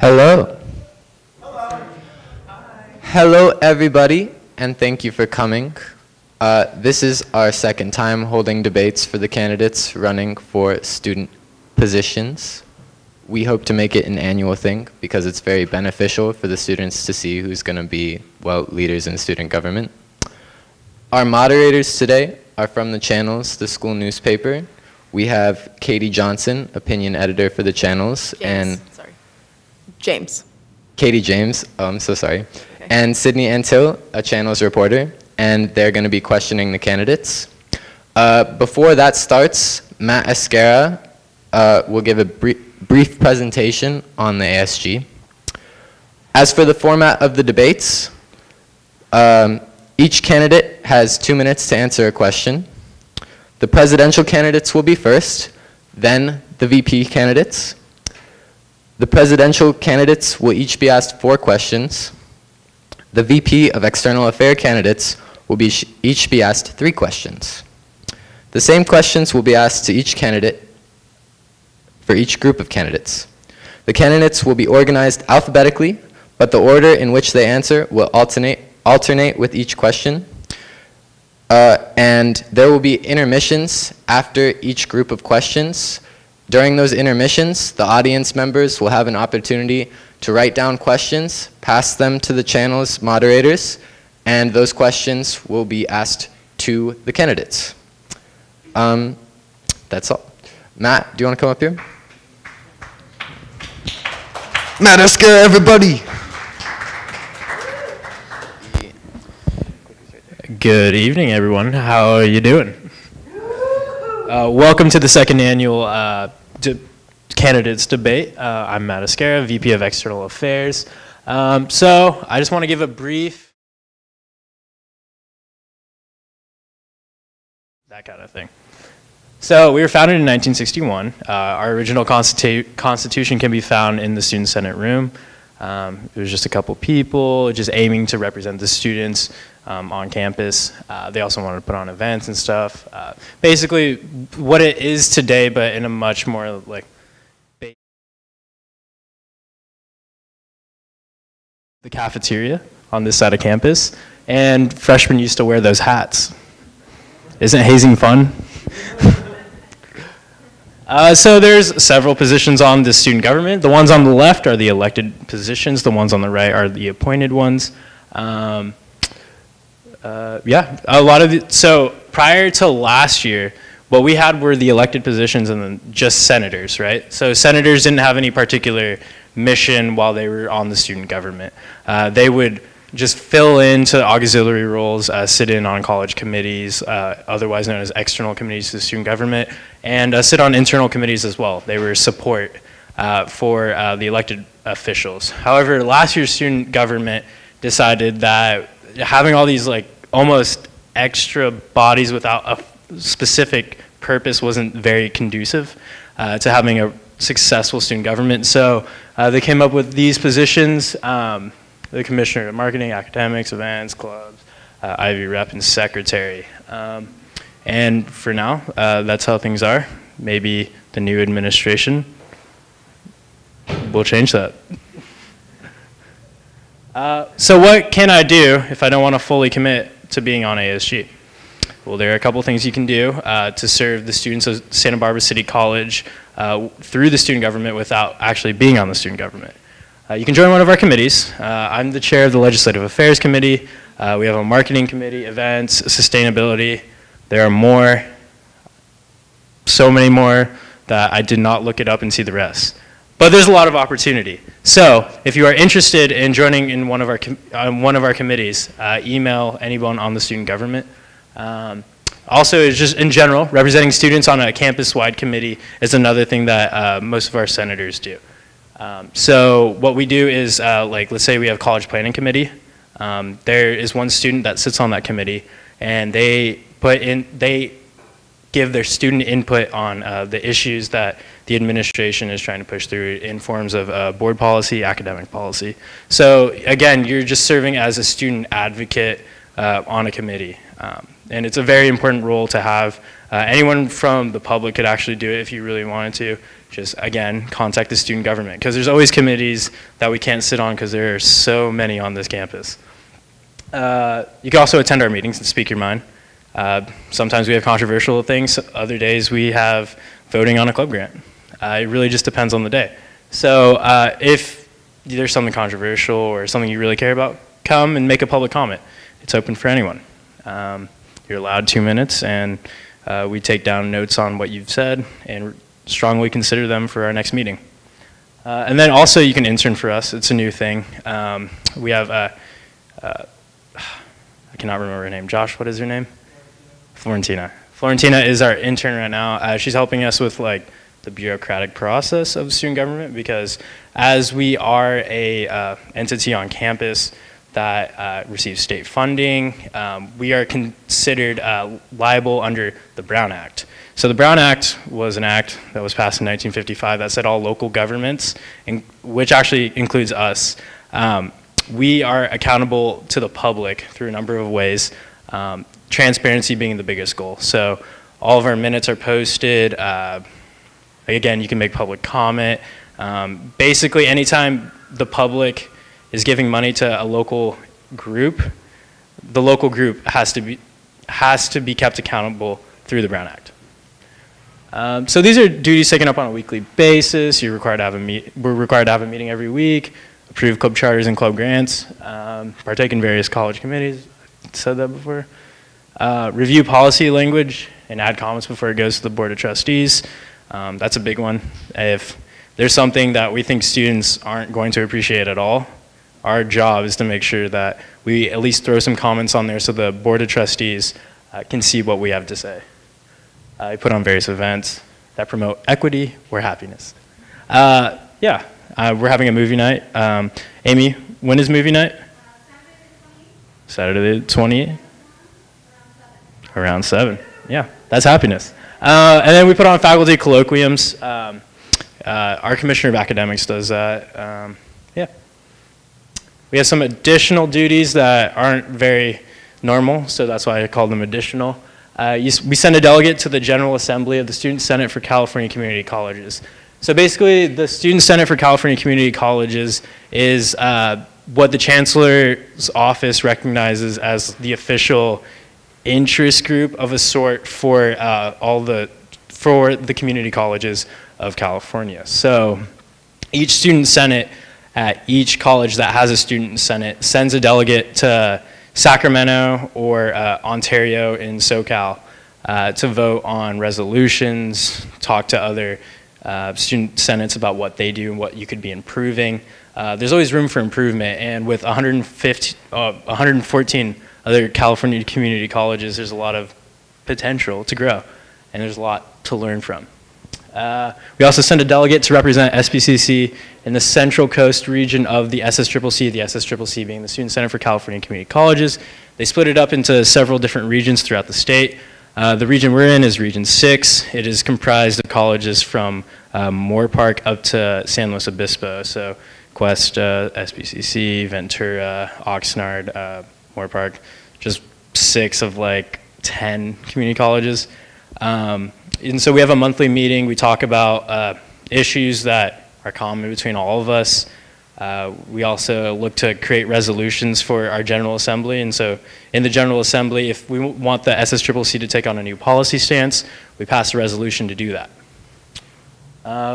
Hello. Hello. Hello, everybody, and thank you for coming. This is our second time holding debates for the candidates running for student positions. We hope to make it an annual thing because it's very beneficial for the students to see who's going to be, well, leaders in student government. Our moderators today are from the channels, the school newspaper. We have Katie Johnson, opinion editor for the channels, Katie James, oh, I'm so sorry, okay. And Sydney Antill, a channels reporter, and they're going to be questioning the candidates. Before that starts, Matt Escara will give a brief presentation on the ASG. As for the format of the debates, each candidate has 2 minutes to answer a question. The presidential candidates will be first, then the VP candidates. The presidential candidates will each be asked 4 questions. The VP of External Affairs candidates will each be asked 3 questions. The same questions will be asked to each candidate for each group of candidates. The candidates will be organized alphabetically, but the order in which they answer will alternate with each question. And there will be intermissions after each group of questions. During those intermissions, the audience members will have an opportunity to write down questions, pass them to the channel's moderators, and those questions will be asked to the candidates. That's all. Matt, do you want to come up here? Matt Escara, everybody. Good evening, everyone. How are you doing? Welcome to the second annual candidates debate. I'm Matt Escara, VP of External Affairs. So I just want to give a brief, that kind of thing. So we were founded in 1961. Our original constitution can be found in the Student Senate room. It was just a couple people just aiming to represent the students on campus. They also wanted to put on events and stuff. Basically what it is today, but in a much more like the cafeteria on this side of campus, and freshmen used to wear those hats. Isn't hazing fun? So there's several positions on the student government. The ones on the left are the elected positions. The ones on the right are the appointed ones. Yeah, a lot of so prior to last year, what we had were the elected positions and then just senators, right? So senators didn't have any particular mission while they were on the student government. They would just fill into auxiliary roles, sit in on college committees, otherwise known as external committees to the student government, and sit on internal committees as well. They were support for the elected officials. However, last year's student government decided that having all these like almost extra bodies without a specific purpose wasn't very conducive to having a successful student government. So they came up with these positions. The Commissioner of Marketing, Academics, Events, Clubs, Ivy Rep, and Secretary. And for now, that's how things are. Maybe the new administration will change that. So what can I do if I don't want to fully commit to being on ASG? Well, there are a couple things you can do to serve the students of Santa Barbara City College through the student government without actually being on the student government. You can join one of our committees. I'm the chair of the Legislative Affairs Committee. We have a marketing committee, events, sustainability. There are more, so many more that I did not look it up and see the rest. But there's a lot of opportunity. So if you are interested in joining in one of our committees, email anyone on the student government. Also, it's just in general, representing students on a campus-wide committee is another thing that most of our senators do. So what we do is, like, let's say we have college planning committee. There is one student that sits on that committee, and they give their student input on the issues that the administration is trying to push through in forms of board policy, academic policy. So again, you're just serving as a student advocate on a committee. And it's a very important role to have. Anyone from the public could actually do it if you really wanted to. Just, again, contact the student government, because there's always committees that we can't sit on because there are so many on this campus. You can also attend our meetings and speak your mind. Sometimes we have controversial things. Other days we have voting on a club grant. It really just depends on the day. So if there's something controversial or something you really care about, come and make a public comment. It's open for anyone. You're allowed 2 minutes, and we take down notes on what you've said and strongly consider them for our next meeting. And then also you can intern for us. It's a new thing. We have, I cannot remember her name. Josh, what is her name? Florentina. Florentina is our intern right now. She's helping us with like the bureaucratic process of student government, because as we are a entity on campus that receives state funding, we are considered liable under the Brown Act. So the Brown Act was an act that was passed in 1955 that said all local governments, which actually includes us, we are accountable to the public through a number of ways, transparency being the biggest goal. So all of our minutes are posted. Again, you can make public comment. Basically, anytime the public is giving money to a local group, the local group has to be kept accountable through the Brown Act. So these are duties taken up on a weekly basis. We're required to have a meeting every week, approve club charters and club grants, partake in various college committees. I said that before. Review policy language and add comments before it goes to the Board of Trustees. That's a big one. If there's something that we think students aren't going to appreciate at all, our job is to make sure that we at least throw some comments on there so the Board of Trustees can see what we have to say. I put on various events that promote equity or happiness. Yeah, we're having a movie night. Amy, when is movie night? Saturday the 20th? Around 7. Yeah, that's happiness. And then we put on faculty colloquiums. Our Commissioner of Academics does that. Yeah. We have some additional duties that aren't very normal, so that's why I call them additional. We send a delegate to the General Assembly of the Student Senate for California Community Colleges. So basically, the Student Senate for California Community Colleges is what the Chancellor's office recognizes as the official interest group of a sort for the community colleges of California. So each student senate at each college that has a student senate sends a delegate to Sacramento or Ontario in SoCal to vote on resolutions, talk to other student senates about what they do and what you could be improving. There's always room for improvement, and with 114 other California community colleges, there's a lot of potential to grow, and there's a lot to learn from. We also send a delegate to represent SBCC in the Central Coast region of the SSCCC being the Student Center for California Community Colleges. They split it up into several different regions throughout the state. The region we're in is Region 6. It is comprised of colleges from Moore Park up to San Luis Obispo, so Cuesta, SBCC, Ventura, Oxnard, Moore Park, just 6 of like 10 community colleges. And so we have a monthly meeting. We talk about issues that are common between all of us. We also look to create resolutions for our General Assembly. And so in the General Assembly, if we want the SSCCC to take on a new policy stance, we pass a resolution to do that.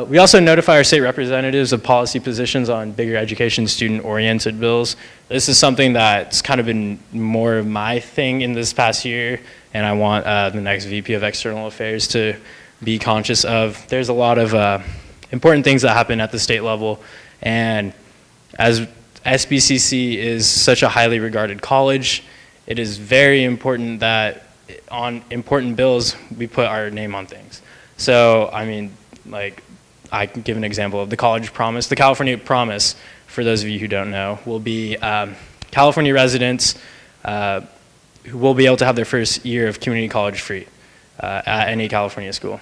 We also notify our state representatives of policy positions on bigger education student-oriented bills. This is something that's kind of been more of my thing in this past year, and I want the next VP of External Affairs to be conscious of. There's a lot of important things that happen at the state level, and as SBCC is such a highly regarded college, it is very important that on important bills, we put our name on things. So, I mean, like, I can give an example of the college promise. The California promise, for those of you who don't know, will be California residents who will be able to have their first year of community college free at any California school.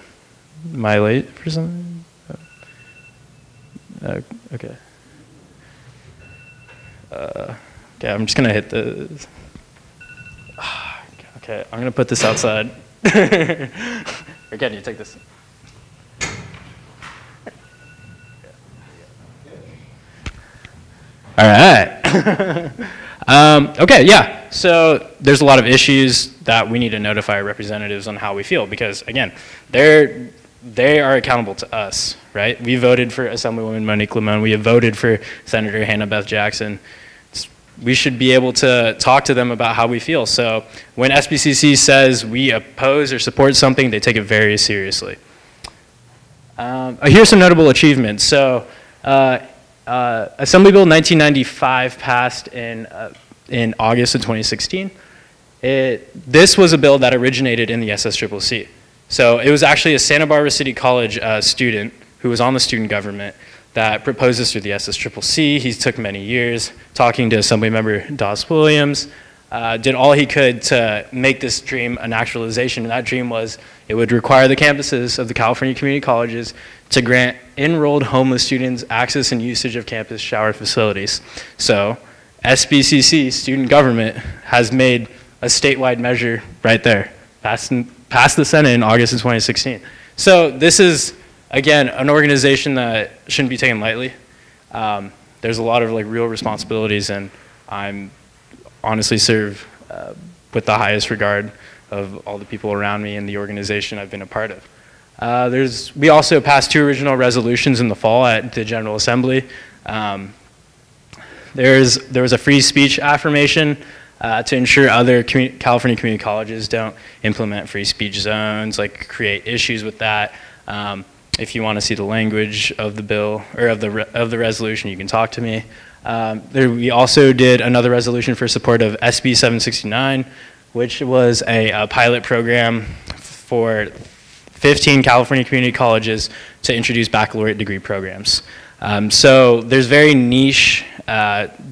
Am I late for something? Okay. Okay, I'm just gonna hit the. Okay. Okay, I'm gonna put this outside. Or can you take this? All right. Okay, yeah. So there's a lot of issues that we need to notify our representatives on how we feel because, again, they are accountable to us, right? We voted for Assemblywoman Monique Limon. We have voted for Senator Hannah Beth Jackson. We should be able to talk to them about how we feel. So when SBCC says we oppose or support something, they take it very seriously. Here's some notable achievements. So Assembly Bill 1995 passed in August of 2016. This was a bill that originated in the SSCCC. So it was actually a Santa Barbara City College student who was on the student government that proposed this through the SSCCC. He took many years talking to Assemblymember Doss Williams, did all he could to make this dream an actualization, and that dream was it would require the campuses of the California community colleges to grant enrolled homeless students access and usage of campus shower facilities. So SBCC, student government, has made a statewide measure right there, passed the Senate in August of 2016. So this is, again, an organization that shouldn't be taken lightly. There's a lot of real responsibilities, and I'm honestly serve with the highest regard of all the people around me and the organization I've been a part of. We also passed 2 original resolutions in the fall at the General Assembly. There was a free speech affirmation to ensure other California community colleges don't implement free speech zones, create issues with that. If you want to see the language of the bill or of the resolution, you can talk to me. We also did another resolution for support of SB 769, which was a pilot program for 15 California community colleges to introduce baccalaureate degree programs. So there's very niche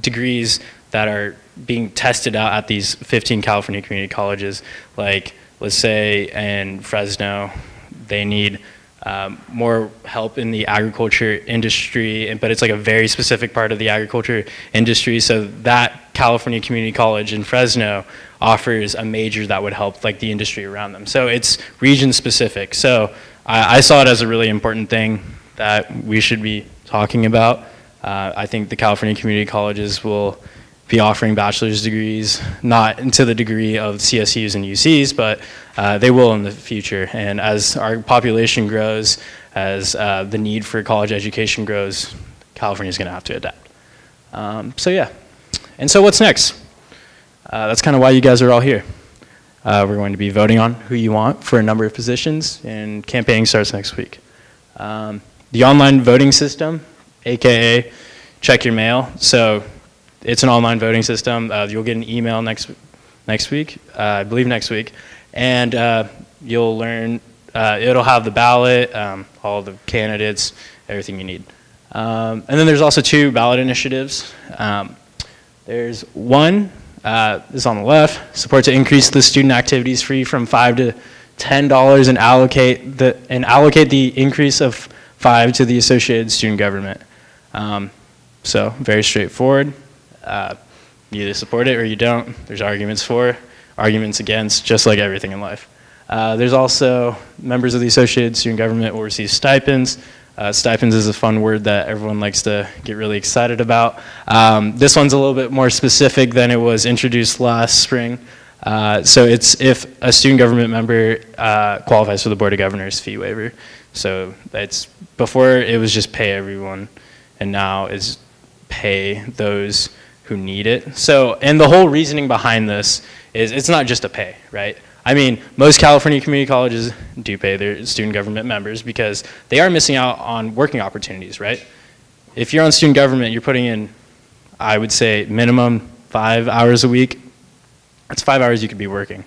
degrees that are being tested out at these 15 California community colleges. Like, let's say in Fresno, they need more help in the agriculture industry, but it's a very specific part of the agriculture industry. So that California Community College in Fresno offers a major that would help the industry around them. So it's region specific. So I saw it as a really important thing that we should be talking about. I think the California community colleges will be offering bachelor's degrees, not to the degree of CSUs and UCs, but they will in the future. And as our population grows, as the need for college education grows, California's gonna have to adapt. So yeah, and so what's next? That's kind of why you guys are all here. We're going to be voting on who you want for a number of positions, and campaigning starts next week. The online voting system, AKA check your mail. So it's an online voting system. You'll get an email next week, I believe next week, and you'll learn, it'll have the ballot, all the candidates, everything you need. And then there's also 2 ballot initiatives. There's one, is on the left, support to increase the student activities fee from $5 to $10 and allocate the increase of $5 to the associated student government. So very straightforward. You either support it or you don't. There's arguments for, arguments against, just like everything in life. There's also members of the associated student government will receive stipends. Stipends is a fun word that everyone likes to get really excited about. This one's a little bit more specific than it was introduced last spring. So it's if a student government member qualifies for the Board of Governors fee waiver. So it's, before it was just pay everyone, and now it's pay those who need it. So, and the whole reasoning behind this is it's not just a pay, right? I mean, most California community colleges do pay their student government members because they are missing out on working opportunities, right? If you're on student government, you're putting in, I would say, minimum 5 hours a week. That's 5 hours you could be working.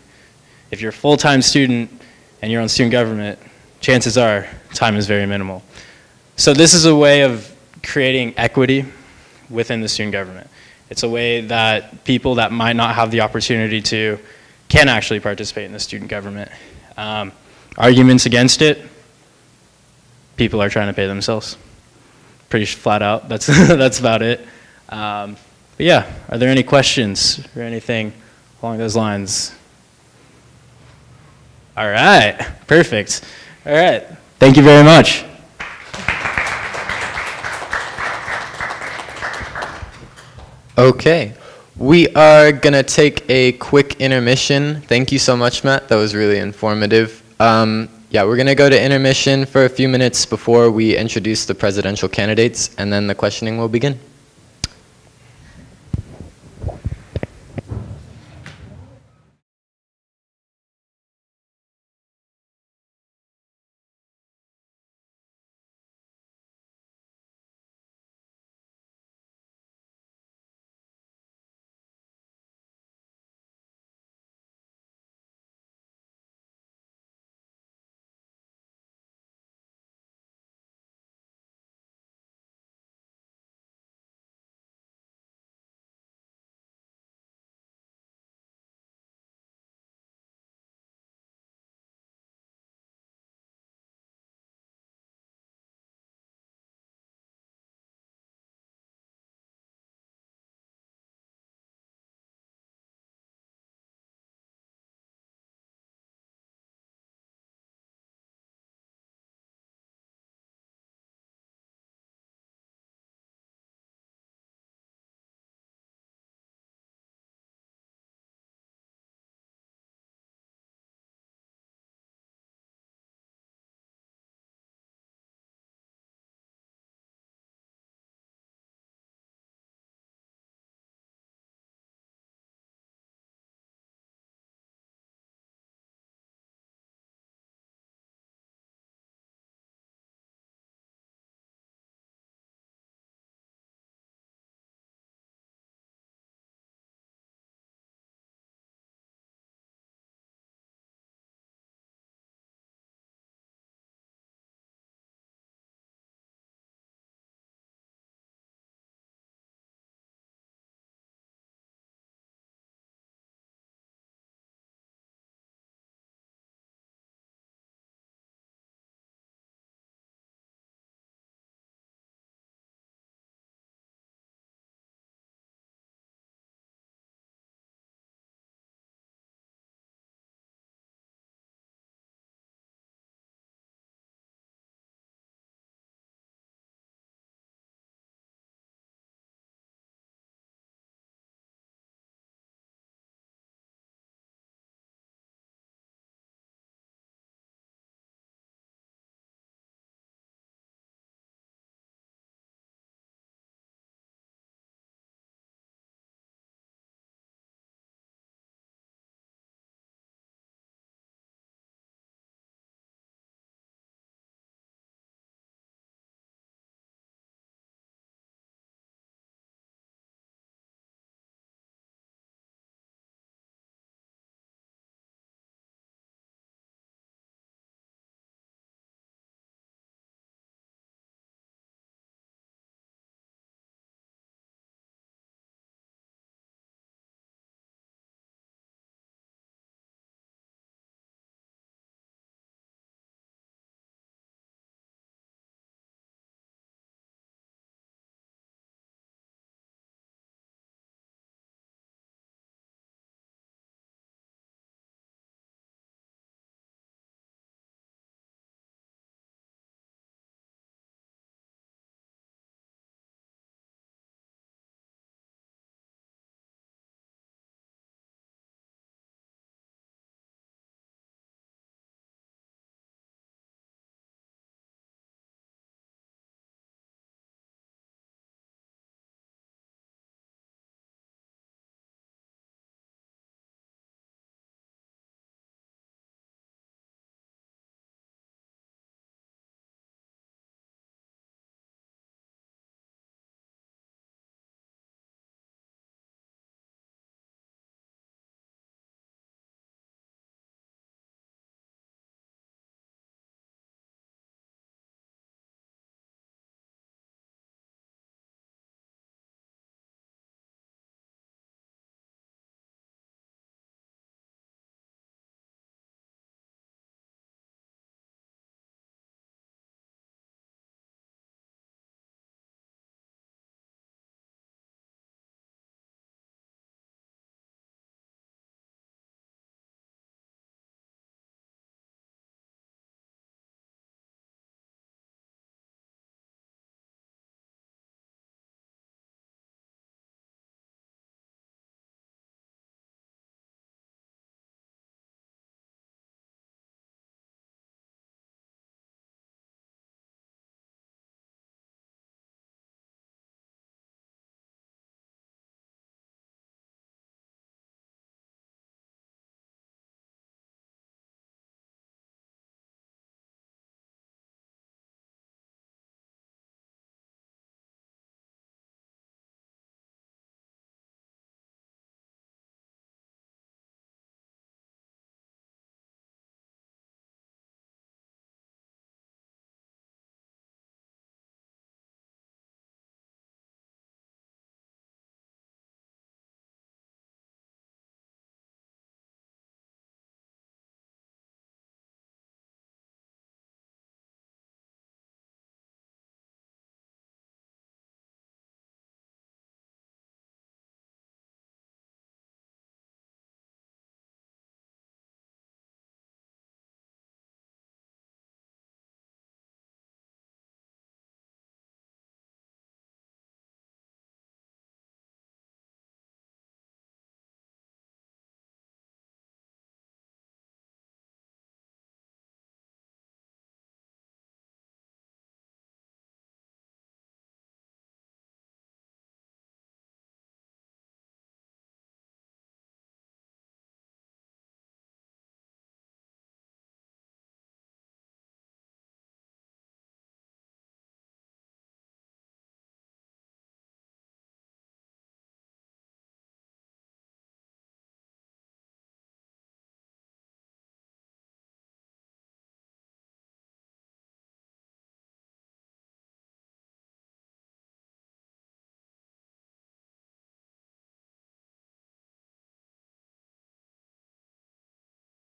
If you're a full-time student and you're on student government, chances are time is very minimal. So this is a way of creating equity within the student government. It's a way that people that might not have the opportunity to can actually participate in the student government. Arguments against it, people are trying to pay themselves. Pretty flat out, that's, that's about it. But yeah, are there any questions or anything along those lines? All right, perfect. All right, thank you very much. Okay, we are gonna take a quick intermission. Thank you so much, Matt. That was really informative. Yeah, we're gonna go to intermission for a few minutes before we introduce the presidential candidates, and then the questioning will begin.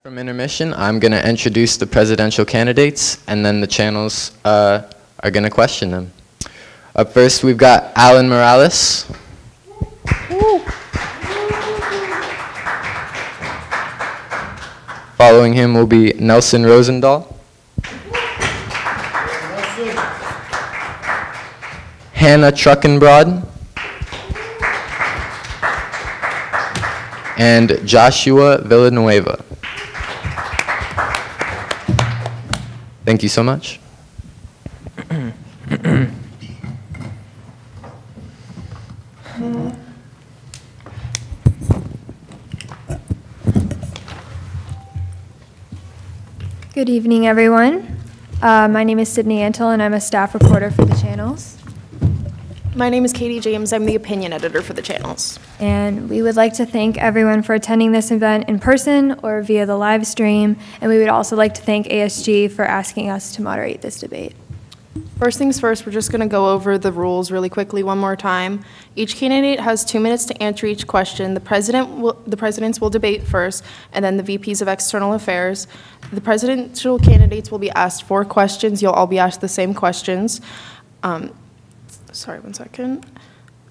From intermission, I'm going to introduce the presidential candidates, and then the channels are going to question them. Up first, we've got Alan Morales. Following him will be Nelson Rosendahl. Hannah Truckenbrod. And Joshua Villanueva. Thank you so much. Good evening, everyone. My name is Sydney Antle, and I'm a staff reporter for the channels. My name is Katie James. I'm the opinion editor for the channels. And we would like to thank everyone for attending this event in person or via the live stream. And we would also like to thank ASG for asking us to moderate this debate. First things first, we're just going to go over the rules really quickly one more time. Each candidate has 2 minutes to answer each question. The presidents will debate first, and then the VPs of External Affairs. The presidential candidates will be asked 4 questions. You'll all be asked the same questions. Sorry, one second.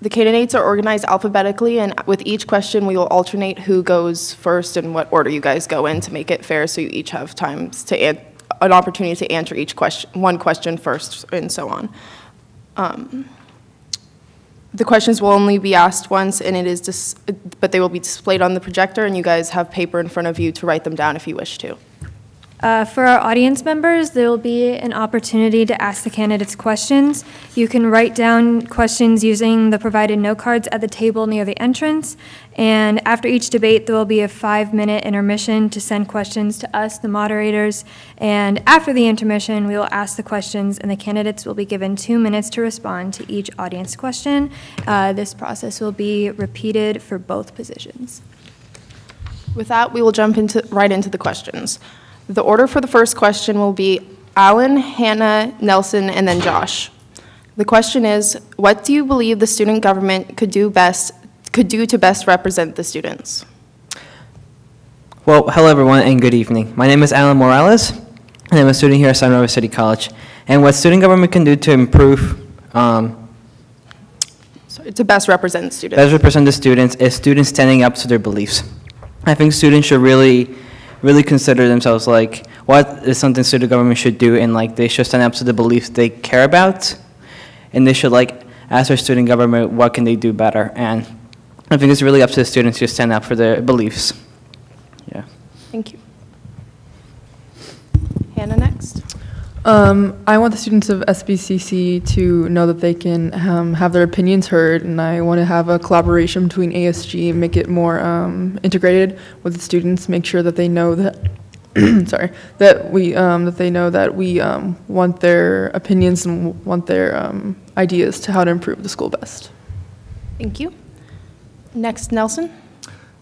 The candidates are organized alphabetically, and with each question, we will alternate who goes first and what order you guys go in to make it fair, so you each have time to an opportunity to answer each question, one question first, and so on. The questions will only be asked once, and but they will be displayed on the projector, and you guys have paper in front of you to write them down if you wish to. For our audience members, there will be an opportunity to ask the candidates questions. You can write down questions using the provided note cards at the table near the entrance. And after each debate, there will be a 5-minute intermission to send questions to us, the moderators. And after the intermission, we will ask the questions, and the candidates will be given 2 minutes to respond to each audience question. This process will be repeated for both positions. With that, we will jump right into the questions. The order for the first question will be Alan, Hannah, Nelson, and then Josh. The question is, what do you believe the student government could do to best represent the students? Well, hello everyone and good evening. My name is Alan Morales, and I'm a student here at San River City College. And what student government can do to improve, to best represent students. Best represent the students is students standing up to their beliefs. I think students should really consider themselves like what is something student government should do, and like they should stand up to the beliefs they care about, and they should like ask their student government what can they do better. And I think it's really up to the students to stand up for their beliefs. Yeah. Thank you. Hannah next. I want the students of SBCC to know that they can have their opinions heard, and I want to have a collaboration between ASG and make it more integrated with the students. Make sure that they know that, that they know that we want their opinions and want their ideas to how to improve the school best. Thank you. Next, Nelson.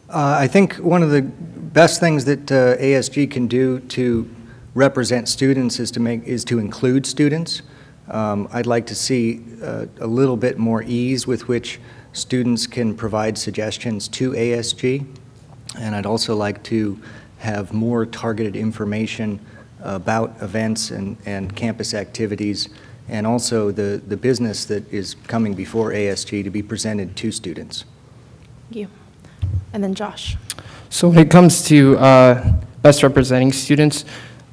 I think one of the best things that ASG can do to represent students is to include students. I'd like to see a little bit more ease with which students can provide suggestions to ASG, and I'd also like to have more targeted information about events and campus activities, and also the business that is coming before ASG to be presented to students. Thank you. And then Josh. So when it comes to best representing students,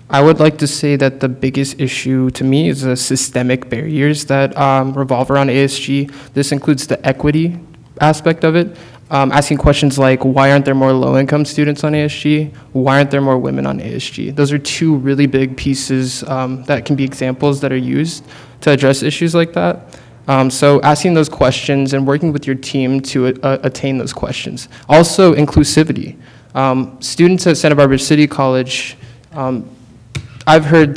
I would like to say that the biggest issue to me is the systemic barriers that revolve around ASG. This includes the equity aspect of it, asking questions like, why aren't there more low-income students on ASG? Why aren't there more women on ASG? Those are 2 really big pieces that can be examples that are used to address issues like that. So asking those questions and working with your team to attain those questions. Also, inclusivity. Students at Santa Barbara City College, I've heard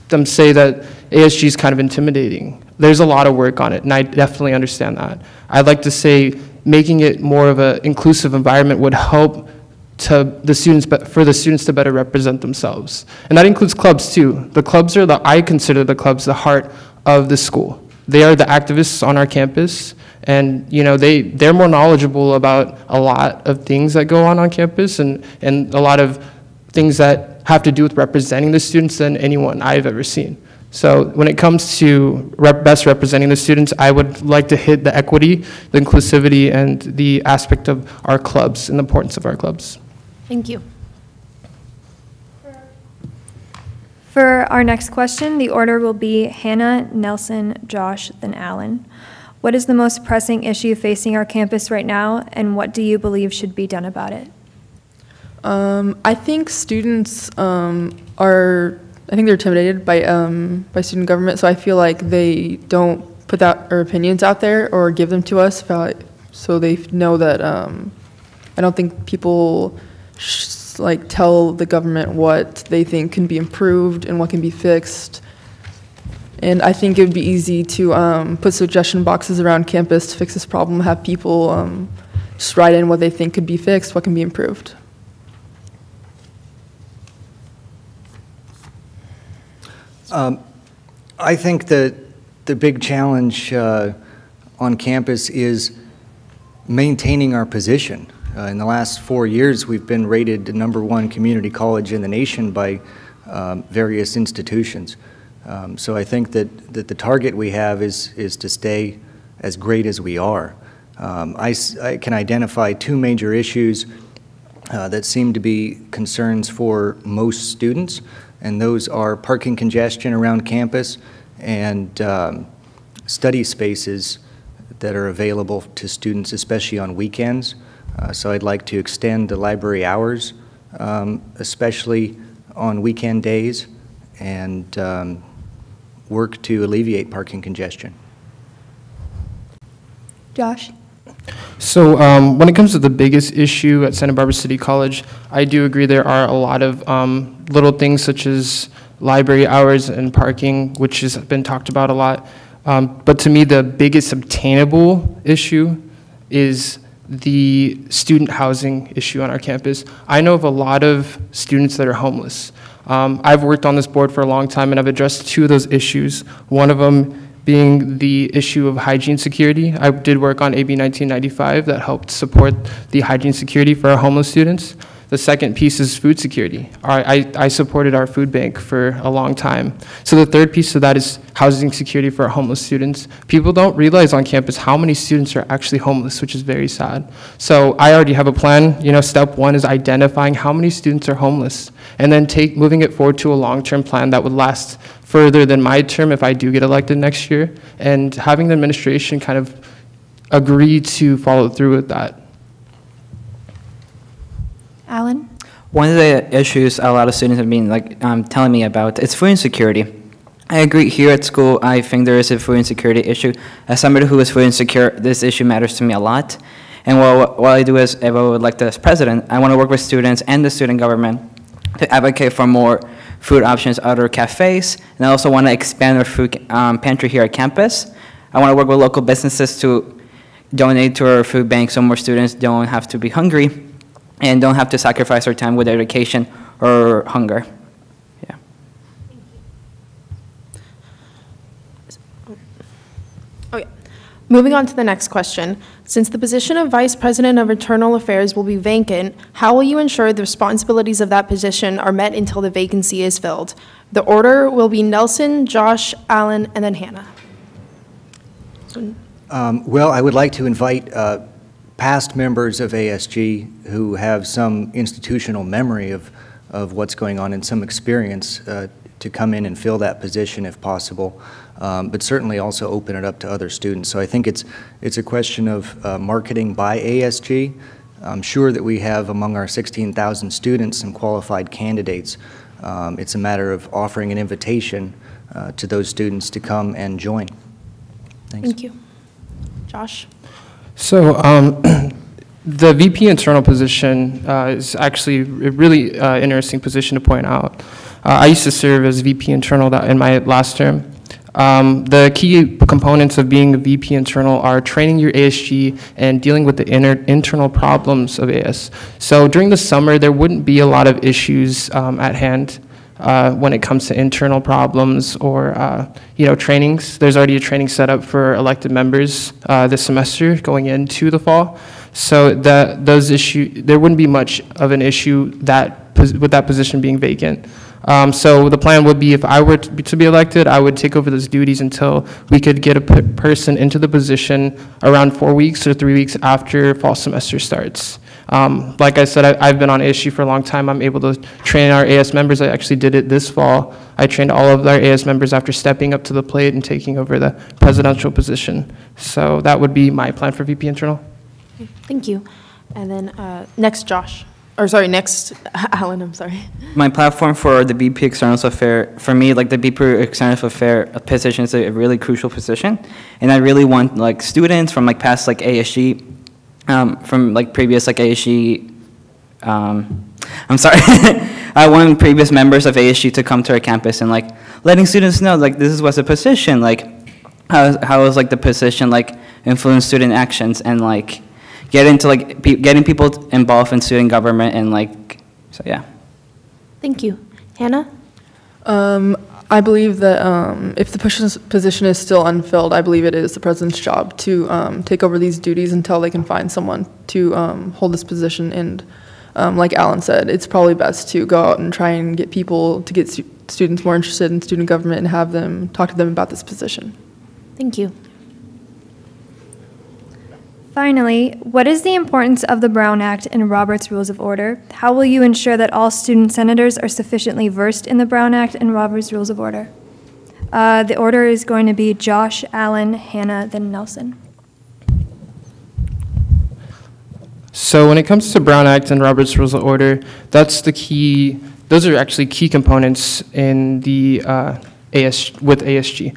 them say that ASG is kind of intimidating. There's a lot of work on it, and I definitely understand that. I'd like to say making it more of an inclusive environment would help for the students to better represent themselves. And that includes clubs too. The clubs are I consider the clubs the heart of the school. They are the activists on our campus, and they're more knowledgeable about a lot of things that go on campus, and a lot of things that have to do with representing the students than anyone I've ever seen. So when it comes to best representing the students, I would like to hit the equity, the inclusivity, and the aspect of our clubs and the importance of our clubs. Thank you. For our next question, the order will be Hannah, Nelson, Josh, then Alan. What is the most pressing issue facing our campus right now, and what do you believe should be done about it? I think students I think they're intimidated by student government, so I feel like they don't put their opinions out there or give them to us, so they know that I don't think people like tell the government what they think can be improved and what can be fixed. And I think it would be easy to put suggestion boxes around campus to fix this problem, have people just write in what they think could be fixed, what can be improved. I think that the big challenge on campus is maintaining our position. In the last 4 years, we've been rated the #1 community college in the nation by various institutions. So I think that the target we have is to stay as great as we are. I can identify 2 major issues that seem to be concerns for most students, and those are parking congestion around campus and study spaces that are available to students, especially on weekends. So I'd like to extend the library hours, especially on weekend days, and work to alleviate parking congestion. Josh? So when it comes to the biggest issue at Santa Barbara City College, I do agree there are a lot of little things such as library hours and parking, which has been talked about a lot. But to me, the biggest obtainable issue is the student housing issue on our campus. I know of a lot of students that are homeless. I've worked on this board for a long time, and I've addressed 2 of those issues. One of them being the issue of hygiene security. I did work on AB 1995 that helped support the hygiene security for our homeless students. The second piece is food security. I supported our food bank for a long time. So the third piece of that is housing security for our homeless students. People don't realize on campus how many students are actually homeless, which is very sad. So I already have a plan. You know, step 1 is identifying how many students are homeless, and then moving it forward to a long-term plan that would last further than my term if I do get elected next year, and having the administration kind of agree to follow through with that. Alan? One of the issues a lot of students have been telling me about is food insecurity. I agree. Here at school, I think there is a food insecurity issue. As somebody who is food insecure, this issue matters to me a lot. And what I do is, if I would like to as president, I want to work with students and the student government to advocate for more food options at other cafes. And I also want to expand our food pantry here at campus. I want to work with local businesses to donate to our food bank so more students don't have to be hungry and don't have to sacrifice their time with education or hunger. Yeah. Oh, yeah. Moving on to the next question. Since the position of Vice President of Internal Affairs will be vacant, how will you ensure the responsibilities of that position are met until the vacancy is filled? The order will be Nelson, Josh, Allen, and then Hannah. Well, I would like to invite past members of ASG who have some institutional memory of what's going on and some experience to come in and fill that position if possible, but certainly also open it up to other students. So I think it's a question of marketing by ASG. I'm sure that we have among our 16,000 students some qualified candidates. It's a matter of offering an invitation to those students to come and join. Thanks. Thank you. Josh? So the VP internal position is actually a really interesting position to point out. I used to serve as VP internal in my last term. The key components of being a VP internal are training your ASG and dealing with the internal problems of AS. So during the summer, there wouldn't be a lot of issues at hand when it comes to internal problems or trainings. There's already a training set up for elected members this semester going into the fall. So there wouldn't be much of an issue that with that position being vacant. So the plan would be, if I were to be elected, I would take over those duties until we could get a person into the position around 4 weeks or 3 weeks after fall semester starts. Like I said, I've been on ASG for a long time. I'm able to train our AS members. I actually did it this fall. I trained all of our AS members after stepping up to the plate and taking over the presidential position. So that would be my plan for VP Internal. Thank you. And then next, Josh. Or sorry, next, Alan, I'm sorry. My platform for the BP External Affairs, for me, like the BP External Affairs position is a really crucial position. And I really want like students from like past like ASG, from like previous like ASG, I'm sorry. I want previous members of ASG to come to our campus and like letting students know like this is what's a position, like how is like the position like influence student actions and like getting people involved in student government and like, so yeah. Thank you. Hannah? I believe that if the position is still unfilled, I believe it is the president's job to take over these duties until they can find someone to hold this position. And like Alan said, it's probably best to go out and try and get people to get students more interested in student government and have them talk to them about this position. Thank you. Finally, what is the importance of the Brown Act and Robert's Rules of Order? How will you ensure that all student senators are sufficiently versed in the Brown Act and Robert's Rules of Order? The order is going to be Josh, Alan, Hannah, then Nelson. So when it comes to Brown Act and Robert's Rules of Order, that's the key. Those are actually key components in the with ASG.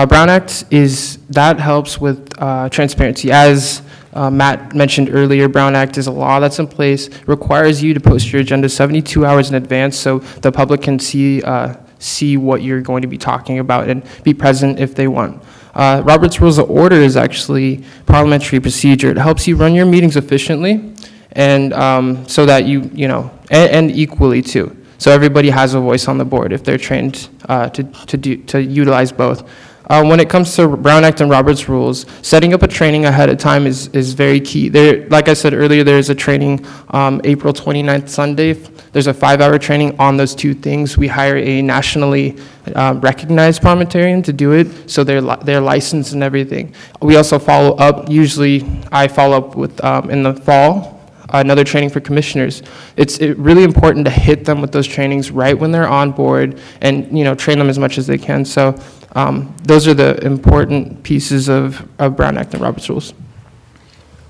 Brown Act that helps with transparency. As Matt mentioned earlier, Brown Act is a law that's in place, requires you to post your agenda 72 hours in advance so the public can see what you're going to be talking about and be present if they want. Robert's Rules of Order is actually parliamentary procedure. It helps you run your meetings efficiently and so that and equally too. So everybody has a voice on the board if they're trained to utilize both. When it comes to Brown Act and Robert's Rules, setting up a training ahead of time is very key. Like I said earlier, there's a training April 29th, Sunday. There's a 5-hour training on those two things. We hire a nationally recognized parliamentarian to do it, so they're licensed and everything. We also follow up. Usually I follow up with, in the fall, another training for commissioners. It's really important to hit them with those trainings right when they're on board and train them as much as they can. So those are the important pieces of Brown Act and Robert's Rules.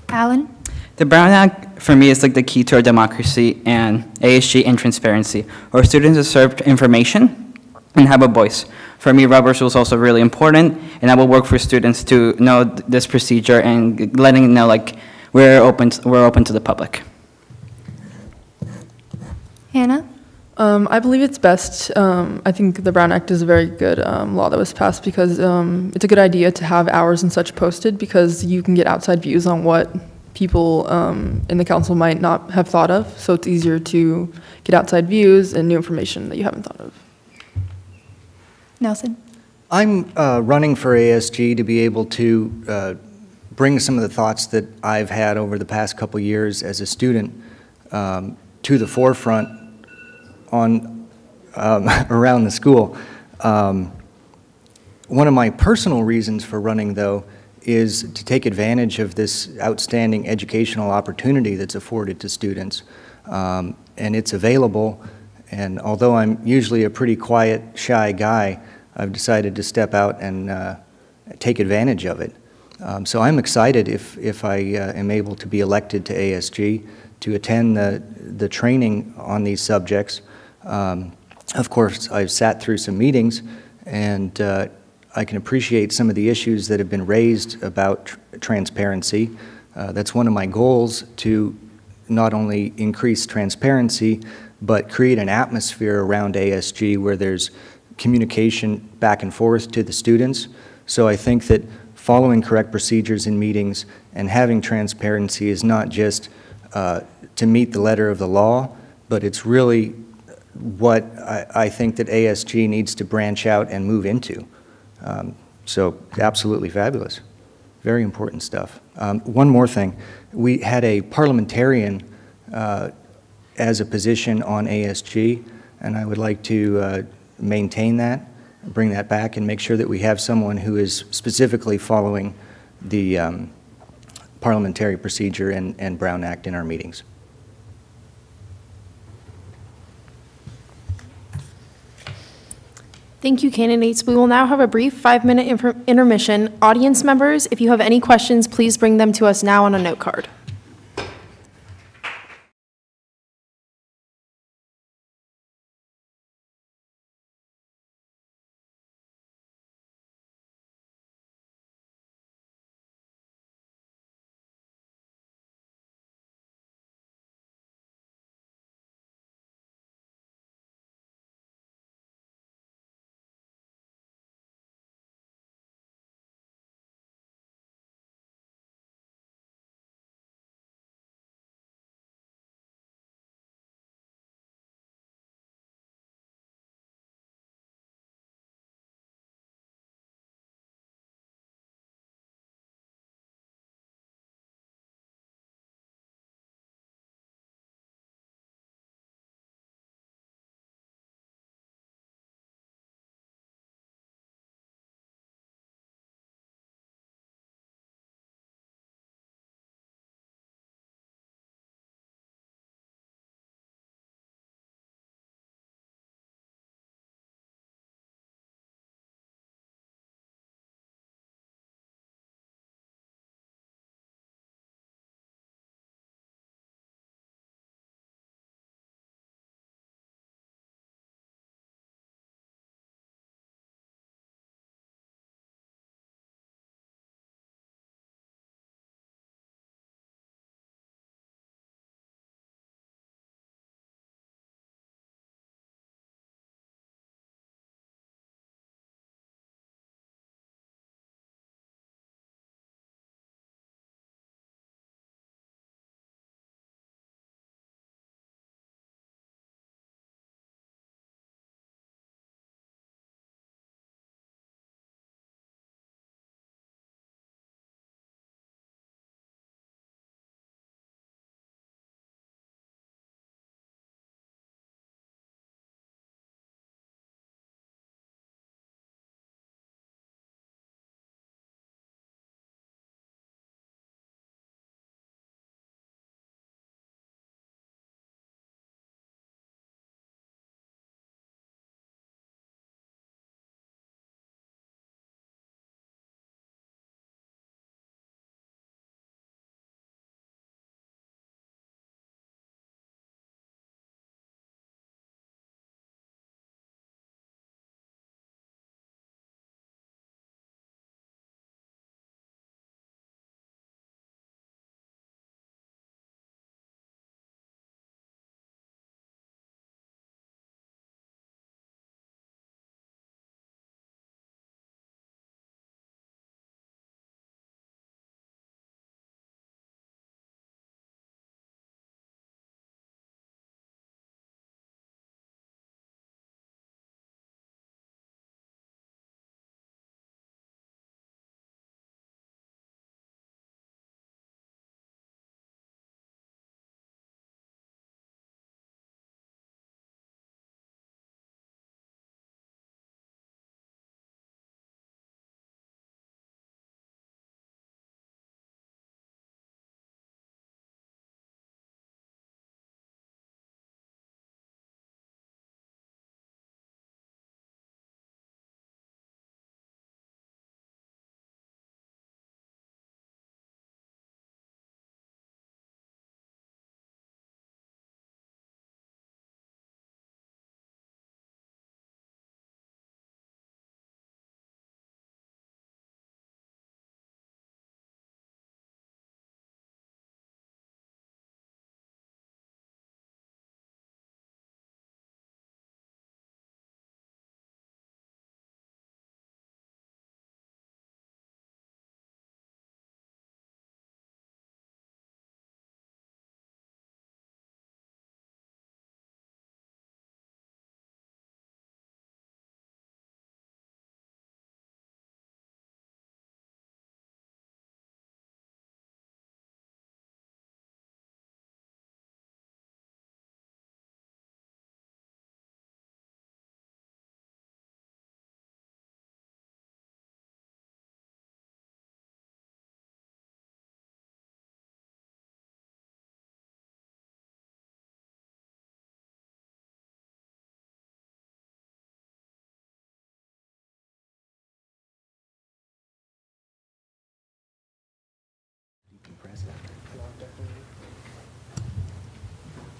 Alan? The Brown Act, for me, is like the key to our democracy and ASG and transparency. Our students are served information and have a voice. For me, Robert's Rules is also really important, and I will work for students to know this procedure and letting them know like we're open to the public. Hannah? I believe it's best. I think the Brown Act is a very good law that was passed because it's a good idea to have hours and such posted because you can get outside views on what people in the council might not have thought of. So it's easier to get outside views and new information that you haven't thought of. Nelson? I'm running for ASG to be able to bring some of the thoughts that I've had over the past couple years as a student to the forefront on around the school. One of my personal reasons for running, though, is to take advantage of this outstanding educational opportunity that's afforded to students. And it's available, and although I'm usually a pretty quiet, shy guy, I've decided to step out and take advantage of it. So I'm excited if I am able to be elected to ASG to attend the training on these subjects. Of course, I've sat through some meetings, and I can appreciate some of the issues that have been raised about transparency. That's one of my goals, to not only increase transparency, but create an atmosphere around ASG where there's communication back and forth to the students. So I think that following correct procedures in meetings and having transparency is not just to meet the letter of the law, but it's really what I think that ASG needs to branch out and move into. So absolutely fabulous. Very important stuff. One more thing. We had a parliamentarian as a position on ASG, and I would like to maintain that, bring that back, and make sure that we have someone who is specifically following the parliamentary procedure and Brown Act in our meetings. Thank you, candidates. We will now have a brief 5-minute intermission. Audience members, if you have any questions, please bring them to us now on a note card.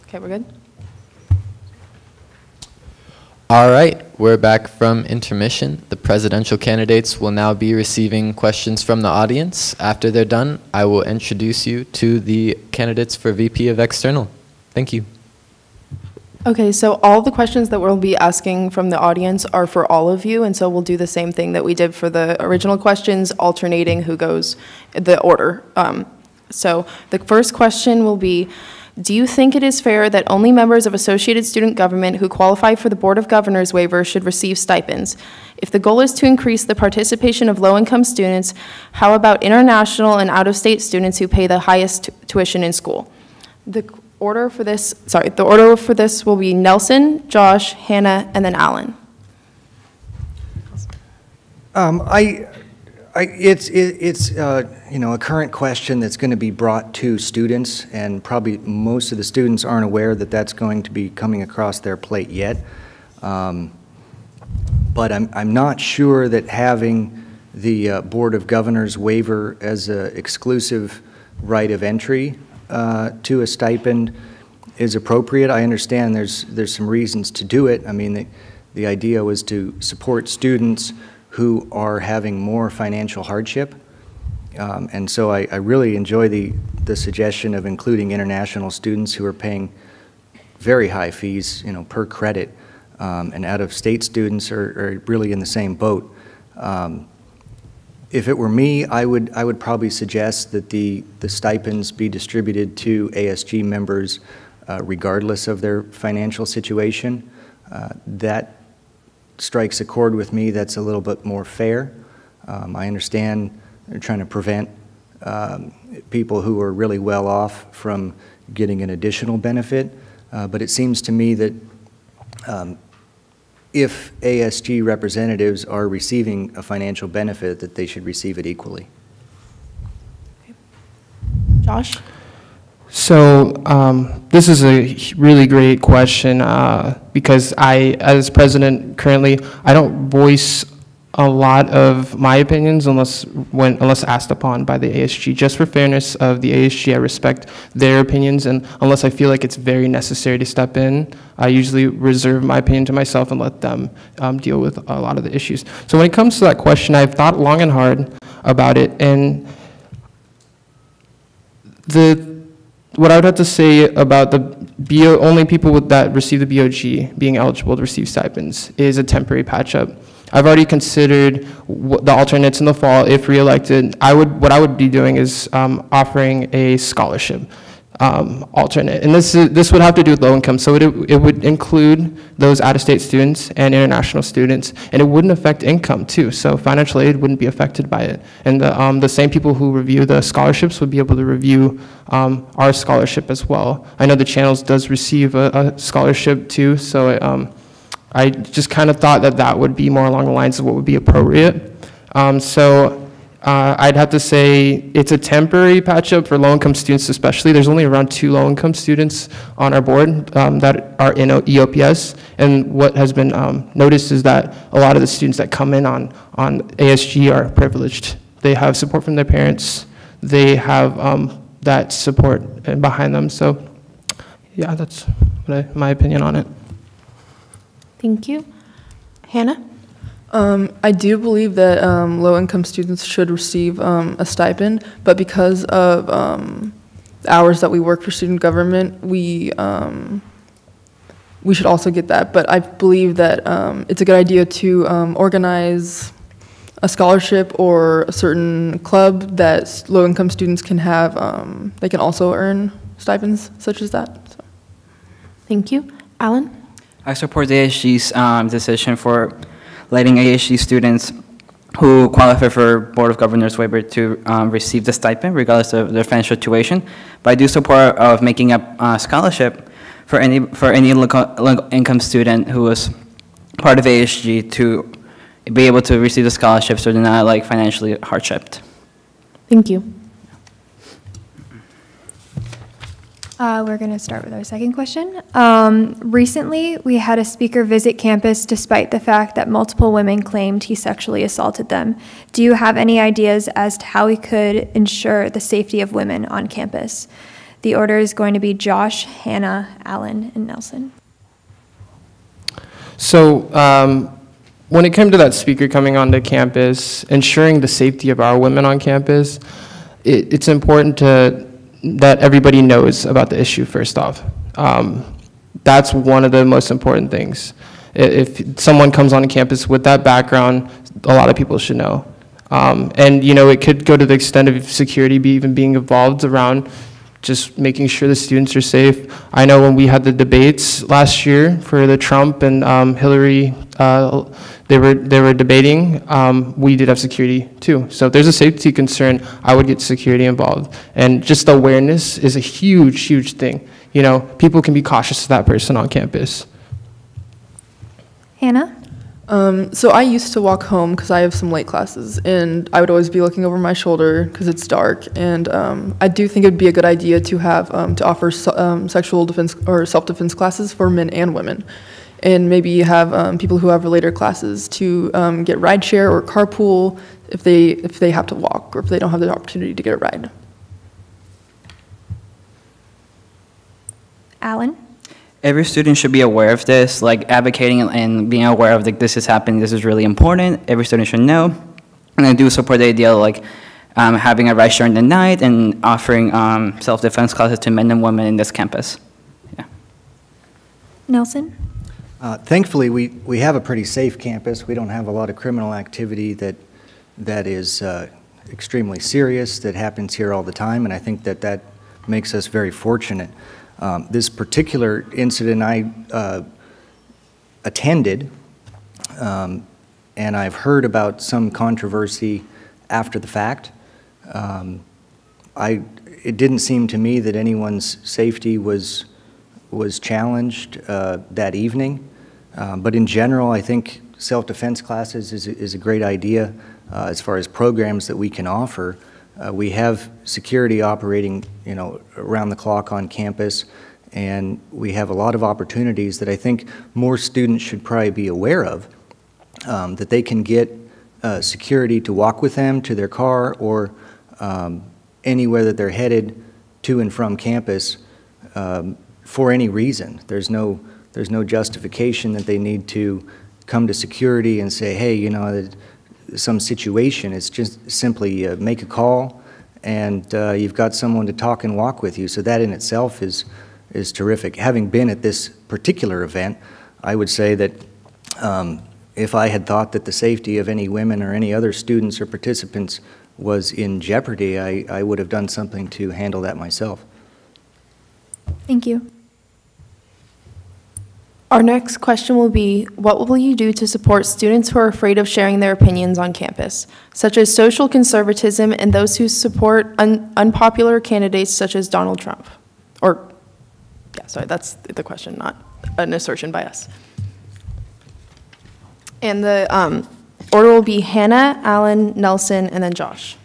Okay, we're good? All right, we're back from intermission. The presidential candidates will now be receiving questions from the audience. After they're done, I will introduce you to the candidates for VP of External. Thank you. Okay, so all the questions that we'll be asking from the audience are for all of you, and so we'll do the same thing that we did for the original questions, alternating who goes, the order. So the first question will be, do you think it is fair that only members of Associated Student Government who qualify for the Board of Governors waiver should receive stipends? If the goal is to increase the participation of low-income students, how about international and out-of-state students who pay the highest tuition in school? The order for this will be Nelson, Josh, Hannah, and then Alan. It's you know, a current question that's going to be brought to students, and probably most of the students aren't aware that that's going to be coming across their plate yet. But I'm not sure that having the Board of Governors waiver as an exclusive right of entry to a stipend is appropriate. I understand there's some reasons to do it. I mean, the idea was to support students who are having more financial hardship. And so I really enjoy the suggestion of including international students who are paying very high fees, you know, per credit, and out-of-state students are really in the same boat. If it were me, I would probably suggest that the stipends be distributed to ASG members regardless of their financial situation. That strikes a chord with me that's a little bit more fair. I understand they're trying to prevent people who are really well off from getting an additional benefit, but it seems to me that if ASG representatives are receiving a financial benefit, that they should receive it equally. Josh? So this is a really great question because as president currently, I don't voice a lot of my opinions unless asked upon by the ASG. Just for fairness of the ASG, I respect their opinions, and unless I feel like it's very necessary to step in, I usually reserve my opinion to myself and let them deal with a lot of the issues. So when it comes to that question, I've thought long and hard about it, and what I would have to say about the only people that receive the BOG being eligible to receive stipends is a temporary patch-up. I've already considered the alternates in the fall. If reelected, what I would be doing is offering a scholarship alternate, and this would have to do with low income. So it would include those out-of-state students and international students, and it wouldn't affect income too. So financial aid wouldn't be affected by it, and the same people who review the scholarships would be able to review our scholarship as well. I know the channels does receive a scholarship too, so I just kind of thought that would be more along the lines of what would be appropriate. I'd have to say it's a temporary patch-up for low-income students especially. There's only around 2 low-income students on our board that are in EOPS, and what has been noticed is that a lot of the students that come in on ASG are privileged. They have support from their parents. They have that support behind them. So yeah, that's my opinion on it. Thank you. Hannah? I do believe that low-income students should receive a stipend, but because of the hours that we work for student government, we should also get that. But I believe that it's a good idea to organize a scholarship or a certain club that low-income students can have. They can also earn stipends such as that. So. Thank you. Alan? I support the ASG's decision for letting ASG students who qualify for Board of Governors waiver to receive the stipend regardless of their financial situation. But I do support of making up a scholarship for any low income student who was part of ASG to be able to receive the scholarship so they're not like financially hardshipped. Thank you. We're going to start with our second question. Recently, we had a speaker visit campus despite the fact that multiple women claimed he sexually assaulted them. Do you have any ideas as to how we could ensure the safety of women on campus? The order is going to be Josh, Hannah, Allen, and Nelson. So when it came to that speaker coming onto campus, ensuring the safety of our women on campus, it's important that everybody knows about the issue first off. That's one of the most important things. If someone comes on campus with that background, a lot of people should know. And you know, it could go to the extent of security even being involved around just making sure the students are safe. I know when we had the debates last year for the Trump and Hillary, they were debating, we did have security too. So if there's a safety concern, I would get security involved. And just awareness is a huge, huge thing. You know, people can be cautious of that person on campus. Hannah? So I used to walk home because I have some late classes, and I would always be looking over my shoulder because it's dark. And I do think it would be a good idea to have to offer sexual defense or self-defense classes for men and women, and maybe have people who have later classes to get rideshare or carpool if they have to walk or if they don't have the opportunity to get a ride. Allen? Every student should be aware of this, like advocating and being aware of like this is happening, this is really important. Every student should know. And I do support the idea of like having a ride during the night and offering self-defense classes to men and women in this campus. Yeah. Nelson? Thankfully, we have a pretty safe campus. We don't have a lot of criminal activity that is extremely serious that happens here all the time, and I think that makes us very fortunate. This particular incident I attended, and I've heard about some controversy after the fact. It didn't seem to me that anyone's safety was challenged that evening. But in general, I think self-defense classes is a great idea as far as programs that we can offer. We have security operating, you know, around the clock on campus, and we have a lot of opportunities that I think more students should probably be aware of, that they can get security to walk with them to their car or anywhere that they're headed to and from campus for any reason. There's no justification that they need to come to security and say, hey, you know, some situation. It's just simply make a call, and you've got someone to talk and walk with you. So that in itself is terrific. Having been at this particular event, I would say that if I had thought that the safety of any women or any other students or participants was in jeopardy, I would have done something to handle that myself. Thank you. Our next question will be, what will you do to support students who are afraid of sharing their opinions on campus, such as social conservatism and those who support unpopular candidates such as Donald Trump? Or, yeah, sorry, that's the question, not an assertion by us. And the order will be Hannah, Allen, Nelson, and then Josh.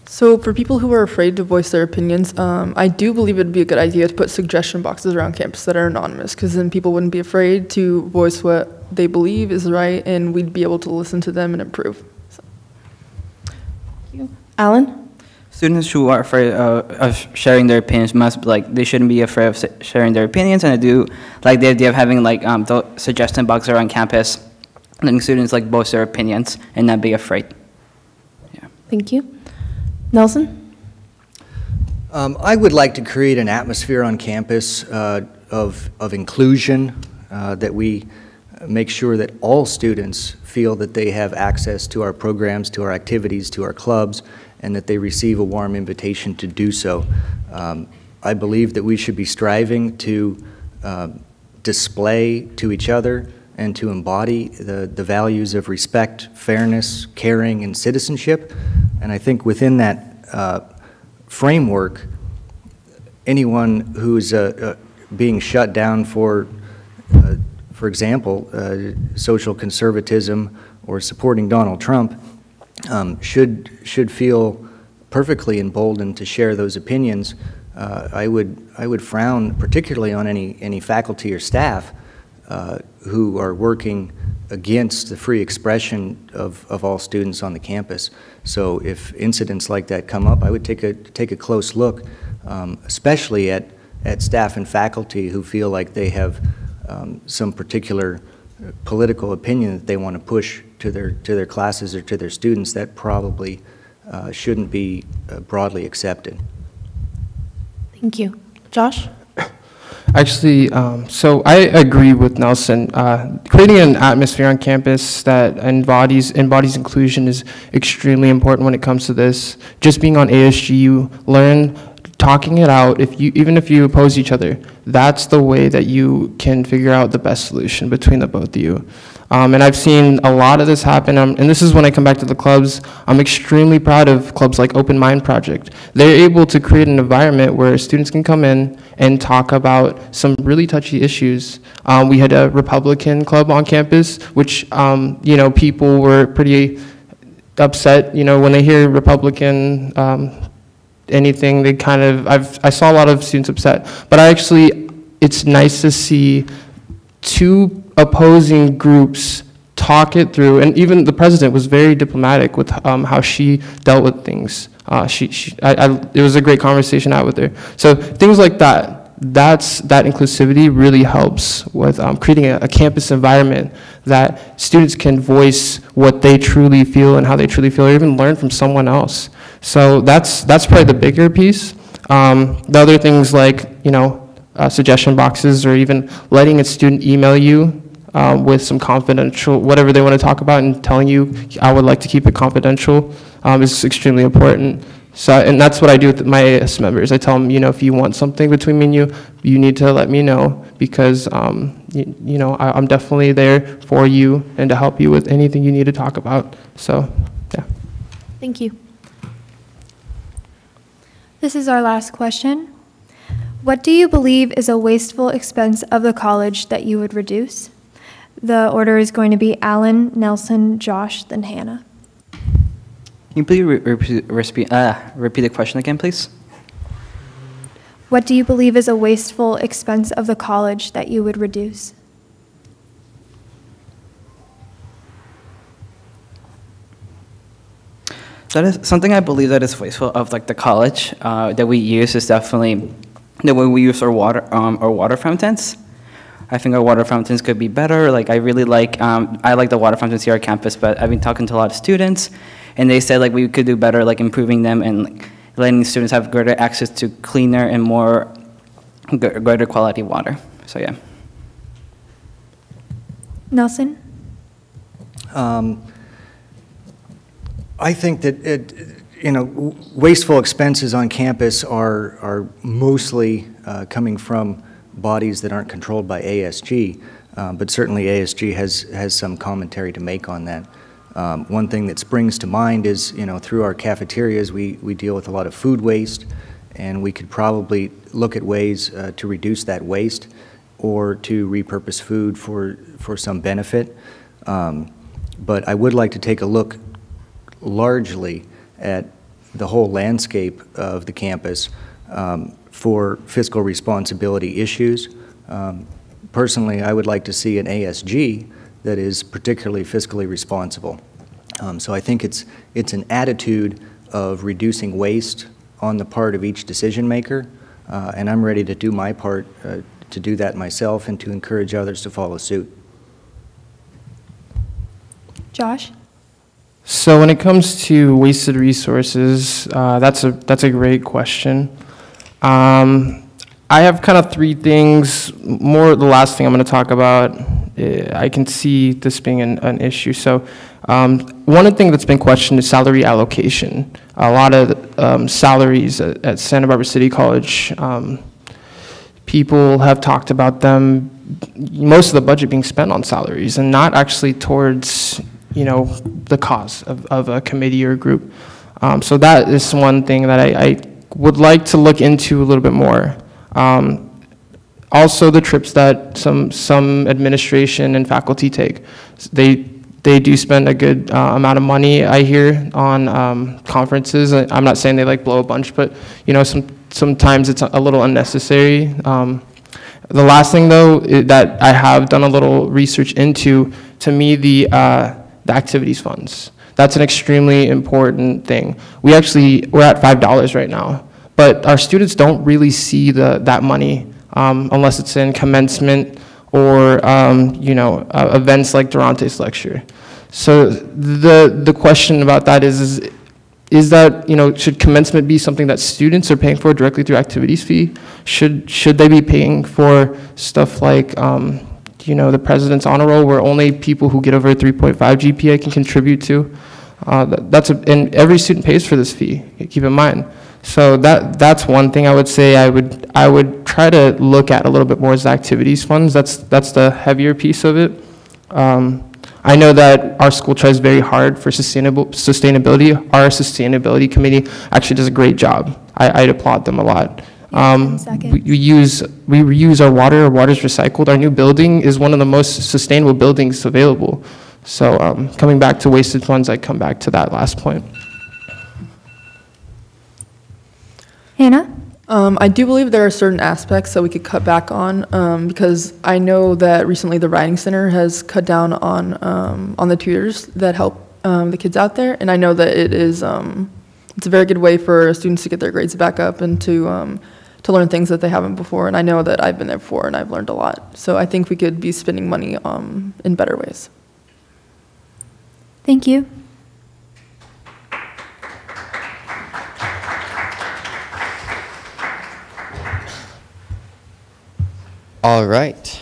So for people who are afraid to voice their opinions, I do believe it would be a good idea to put suggestion boxes around campus that are anonymous, because then people wouldn't be afraid to voice what they believe is right, and we'd be able to listen to them and improve. So. Thank you. Allen? Students who are afraid of sharing their opinions they shouldn't be afraid of sharing their opinions, and I do like the idea of having the suggestion box around campus, letting students voice their opinions and not be afraid. Yeah. Thank you. Nelson? I would like to create an atmosphere on campus of inclusion, that we make sure that all students feel that they have access to our programs, to our activities, to our clubs, and that they receive a warm invitation to do so. I believe that we should be striving to display to each other and to embody the values of respect, fairness, caring, and citizenship. And I think within that framework, anyone who's being shut down for example, social conservatism or supporting Donald Trump, should feel perfectly emboldened to share those opinions. I would frown particularly on any faculty or staff who are working against the free expression of all students on the campus. So if incidents like that come up, I would take a close look especially at staff and faculty who feel like they have some particular political opinion that they want to push to their classes or to their students. That probably shouldn't be broadly accepted. Thank you. Josh? Actually, so I agree with Nelson. Creating an atmosphere on campus that embodies inclusion is extremely important when it comes to this. Just being on ASG, you learn talking it out. Even if you oppose each other, that's the way that you can figure out the best solution between the both of you. And I've seen a lot of this happen, and this is when I come back to the clubs. I'm extremely proud of clubs like Open Mind Project. They're able to create an environment where students can come in and talk about some really touchy issues. We had a Republican club on campus, which people were pretty upset. When they hear Republican anything, they kind of I saw a lot of students upset. But it's nice to see two opposing groups talk it through, and even the president was very diplomatic with how she dealt with things. It was a great conversation out with her. So things like that, that inclusivity really helps with creating a campus environment that students can voice what they truly feel and how they truly feel, or even learn from someone else. So that's probably the bigger piece. The other things like suggestion boxes, or even letting a student email you with some confidential, whatever they want to talk about, and telling you, I would like to keep it confidential, is extremely important. So, and that's what I do with my AS members. I tell them, if you want something between me and you need to let me know, because, I'm definitely there for you and to help you with anything you need to talk about. So, yeah. Thank you. This is our last question. What do you believe is a wasteful expense of the college that you would reduce? The order is going to be Alan, Nelson, Josh, then Hannah. Can you please repeat the question again, please? What do you believe is a wasteful expense of the college that you would reduce? That is something I believe that is wasteful of the college that we use is definitely the way we use our water fountains. I think our water fountains could be better. I really like I like the water fountains here at campus, but I've been talking to a lot of students, and they said we could do better, improving them and letting students have greater access to cleaner and more greater quality water. So yeah. Nelson? I think that wasteful expenses on campus are mostly coming from bodies that aren't controlled by ASG, but certainly ASG has some commentary to make on that. One thing that springs to mind is, through our cafeterias, we deal with a lot of food waste, and we could probably look at ways to reduce that waste or to repurpose food for some benefit. But I would like to take a look largely at the whole landscape of the campus for fiscal responsibility issues. Personally, I would like to see an ASG that is particularly fiscally responsible. So I think it's an attitude of reducing waste on the part of each decision maker, and I'm ready to do my part to do that myself and to encourage others to follow suit. Josh? So when it comes to wasted resources, that's a great question. I have kind of three things. The last thing I'm going to talk about, I can see this being an issue. So one thing that's been questioned is salary allocation. A lot of salaries at Santa Barbara City College, people have talked about them, most of the budget being spent on salaries and not actually towards the cause of a committee or a group. So that is one thing that I would like to look into a little bit more. Also the trips that some administration and faculty take. They do spend a good amount of money, I hear, on conferences. I'm not saying they blow a bunch, but sometimes it's a little unnecessary. The last thing though that I have done a little research into, to me, the activities funds. That's an extremely important thing. We're at $5 right now, but our students don't really see that money unless it's in commencement or events like Durante's lecture. So the question about that is that, should commencement be something that students are paying for directly through activities fee? Should they be paying for stuff like, the President's Honor Roll, where only people who get over a 3.5 GPA can contribute to? And every student pays for this fee, keep in mind. So that's one thing I would say I would try to look at a little bit more as the activities funds. That's the heavier piece of it. I know that our school tries very hard for sustainability. Our sustainability committee actually does a great job. I'd applaud them a lot. We reuse our water's recycled. Our new building is one of the most sustainable buildings available. So coming back to wasted funds, I come back to that last point. Hannah? I do believe there are certain aspects that we could cut back on because I know that recently the Writing Center has cut down on the tutors that help the kids out there, and I know that it's a very good way for students to get their grades back up and to learn things that they haven't before, and I know that I've been there before and I've learned a lot. So I think we could be spending money in better ways. Thank you. All right.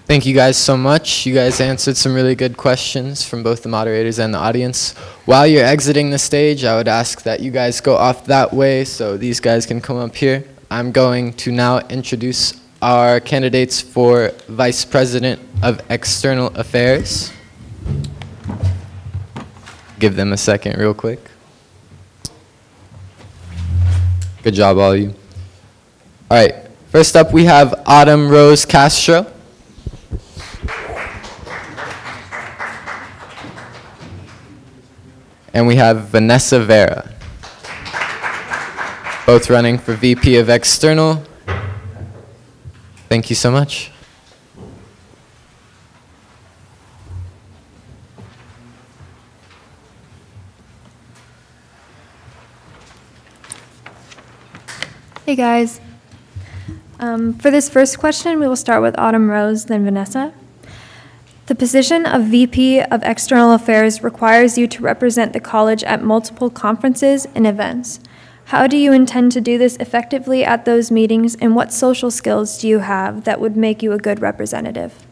Thank you guys so much. You guys answered some really good questions from both the moderators and the audience. While you're exiting the stage, I would ask that you guys go off that way so these guys can come up here. I'm going to now introduce our candidates for Vice President of External Affairs. Give them a second real quick. Good job, all of you. All right. First up, we have Autumn Rose Castro. And we have Vanessa Vera. Both running for VP of External. Thank you so much. Hey guys. For this first question, we will start with Autumn Rose, then Vanessa. The position of VP of External Affairs requires you to represent the college at multiple conferences and events. How do you intend to do this effectively at those meetings, and what social skills do you have that would make you a good representative?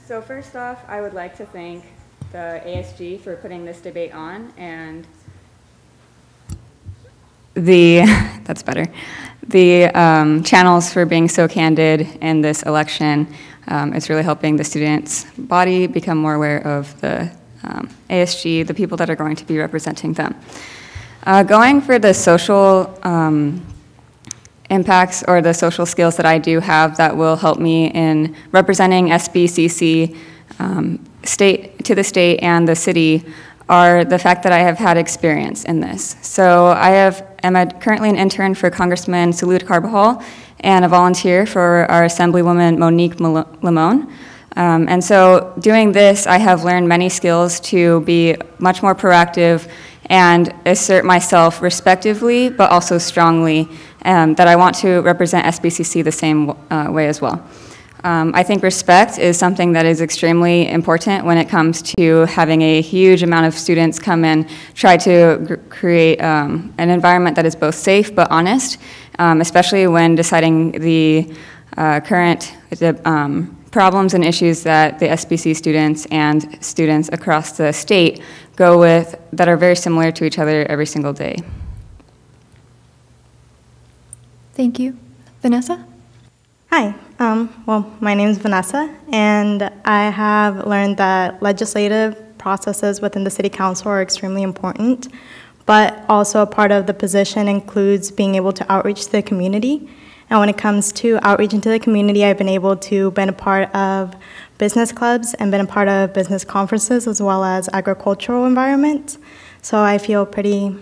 So first off, I would like to thank the ASG for putting this debate on, and that's better. The channels for being so candid in this election. It's really helping the students' body become more aware of the ASG, the people that are going to be representing them. Going for the social impacts or the social skills that I do have that will help me in representing SBCC to the state and the city are the fact that I have had experience in this. So I am currently an intern for Congressman Salud Carbajal and a volunteer for our Assemblywoman Monique Limon. And so doing this, I have learned many skills to be much more proactive and assert myself respectively, but also strongly, that I want to represent SBCC the same way as well. I think respect is something that is extremely important when it comes to having a huge amount of students come and try to create an environment that is both safe but honest, especially when deciding the current problems and issues that the SBC students and students across the state go with that are very similar to each other every single day. Thank you. Vanessa? Hi, well, my name is Vanessa, and I have learned that legislative processes within the City Council are extremely important, but also a part of the position includes being able to outreach to the community. And when it comes to outreach into the community, I've been able to be a part of business clubs and been a part of business conferences as well as agricultural environments. So I feel pretty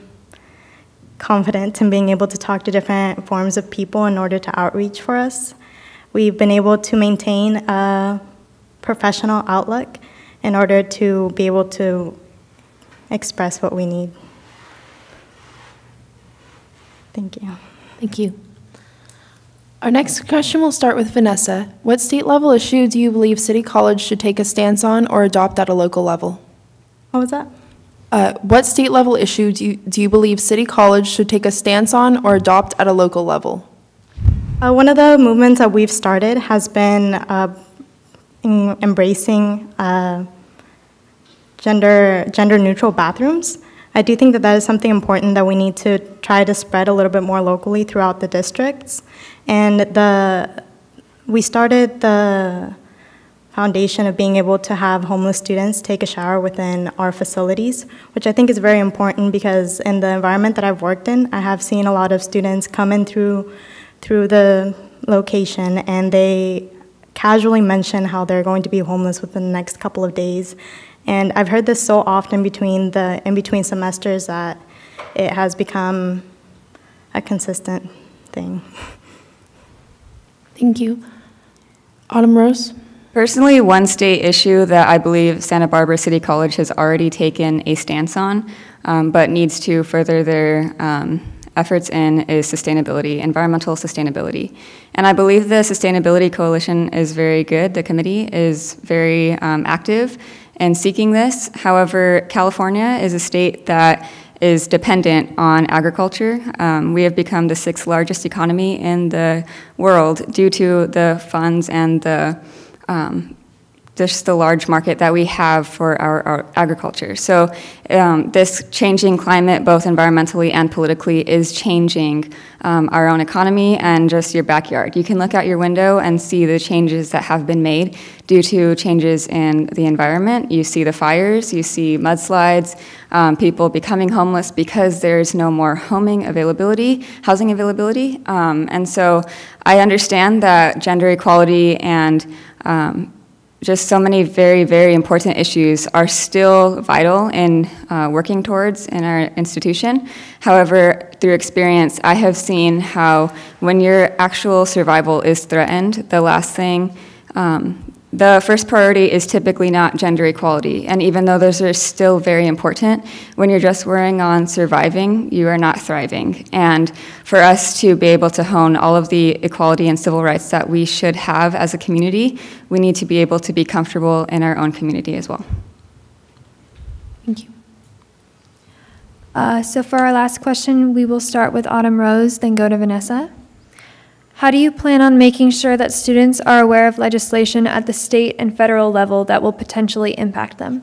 confident in being able to talk to different forms of people in order to outreach for us. We've been able to maintain a professional outlook in order to be able to express what we need. Thank you. Thank you. Our next question will start with Vanessa. What state level issue do you believe City College should take a stance on or adopt at a local level? What was that? What state level issue do you believe City College should take a stance on or adopt at a local level? One of the movements that we've started has been embracing gender neutral bathrooms. I do think that that is something important that we need to try to spread a little bit more locally throughout the districts. And we started the foundation of being able to have homeless students take a shower within our facilities, which I think is very important because in the environment that I've worked in, I have seen a lot of students come in through the location and they casually mention how they're going to be homeless within the next couple of days. And I've heard this so often in between semesters that it has become a consistent thing. Thank you. Autumn Rose? Personally, one state issue that I believe Santa Barbara City College has already taken a stance on, but needs to further their efforts in is sustainability, environmental sustainability. And I believe the Sustainability Coalition is very good. The committee is very active in seeking this. However, California is a state that is dependent on agriculture. We have become the 6th largest economy in the world due to the funds and just the large market that we have for our agriculture. So this changing climate, both environmentally and politically, is changing our own economy and just your backyard. You can look out your window and see the changes that have been made due to changes in the environment. You see the fires, you see mudslides, people becoming homeless because there's no more housing availability. And so I understand that gender equality and just so many very, very important issues are still vital in working towards in our institution. However, through experience, I have seen how when your actual survival is threatened, the first priority is typically not gender equality. And even though those are still very important, when you're just worrying on surviving, you are not thriving. And for us to be able to hone all of the equality and civil rights that we should have as a community, we need to be able to be comfortable in our own community as well. Thank you. So for our last question, we will start with Autumn Rose, then go to Vanessa. How do you plan on making sure that students are aware of legislation at the state and federal level that will potentially impact them?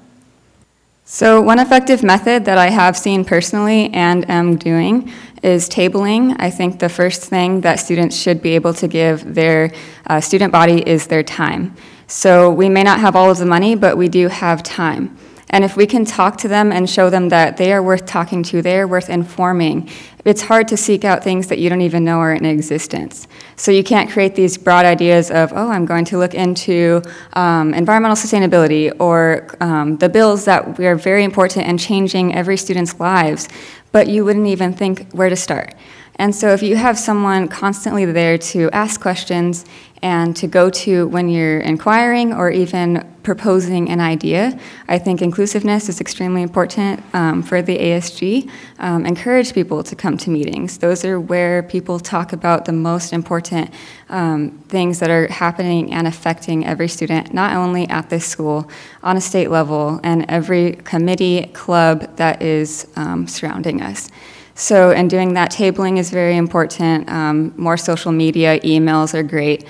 So one effective method that I have seen personally and am doing is tabling. I think the first thing that students should be able to give their student body is their time. So we may not have all of the money, but we do have time. And if we can talk to them and show them that they are worth talking to, they are worth informing, it's hard to seek out things that you don't even know are in existence. So you can't create these broad ideas of, oh, I'm going to look into environmental sustainability or the bills that are very important in changing every student's lives, but you wouldn't even think where to start. And so if you have someone constantly there to ask questions and to go to when you're inquiring or even proposing an idea, I think inclusiveness is extremely important for the ASG. Encourage people to come to meetings. Those are where people talk about the most important things that are happening and affecting every student, not only at this school, on a state level, and every committee, club that is surrounding us. So in doing that, tabling is very important. More social media, emails are great.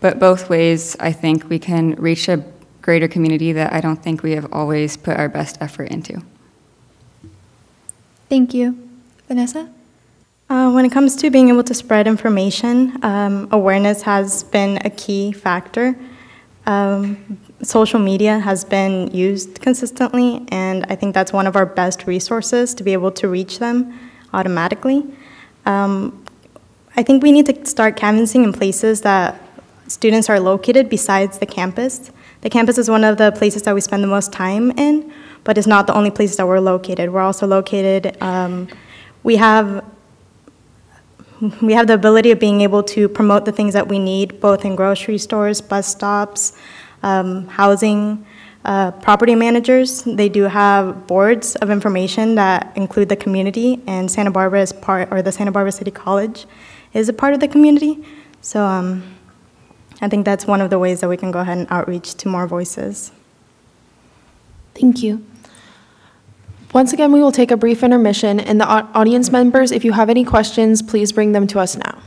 But both ways, I think we can reach a greater community that I don't think we have always put our best effort into. Thank you. Vanessa? When it comes to being able to spread information, awareness has been a key factor. Social media has been used consistently, and I think that's one of our best resources to be able to reach them automatically. I think we need to start canvassing in places that students are located besides the campus. The campus is one of the places that we spend the most time in, but it's not the only places that we're located. We're also located, we have the ability of being able to promote the things that we need, both in grocery stores, bus stops, housing, Property managers, they do have boards of information that include the community, and Santa Barbara is part, or the Santa Barbara City College is a part of the community. So I think that's one of the ways that we can go ahead and outreach to more voices. Thank you. Once again, we will take a brief intermission, and the audience members, if you have any questions, please bring them to us now.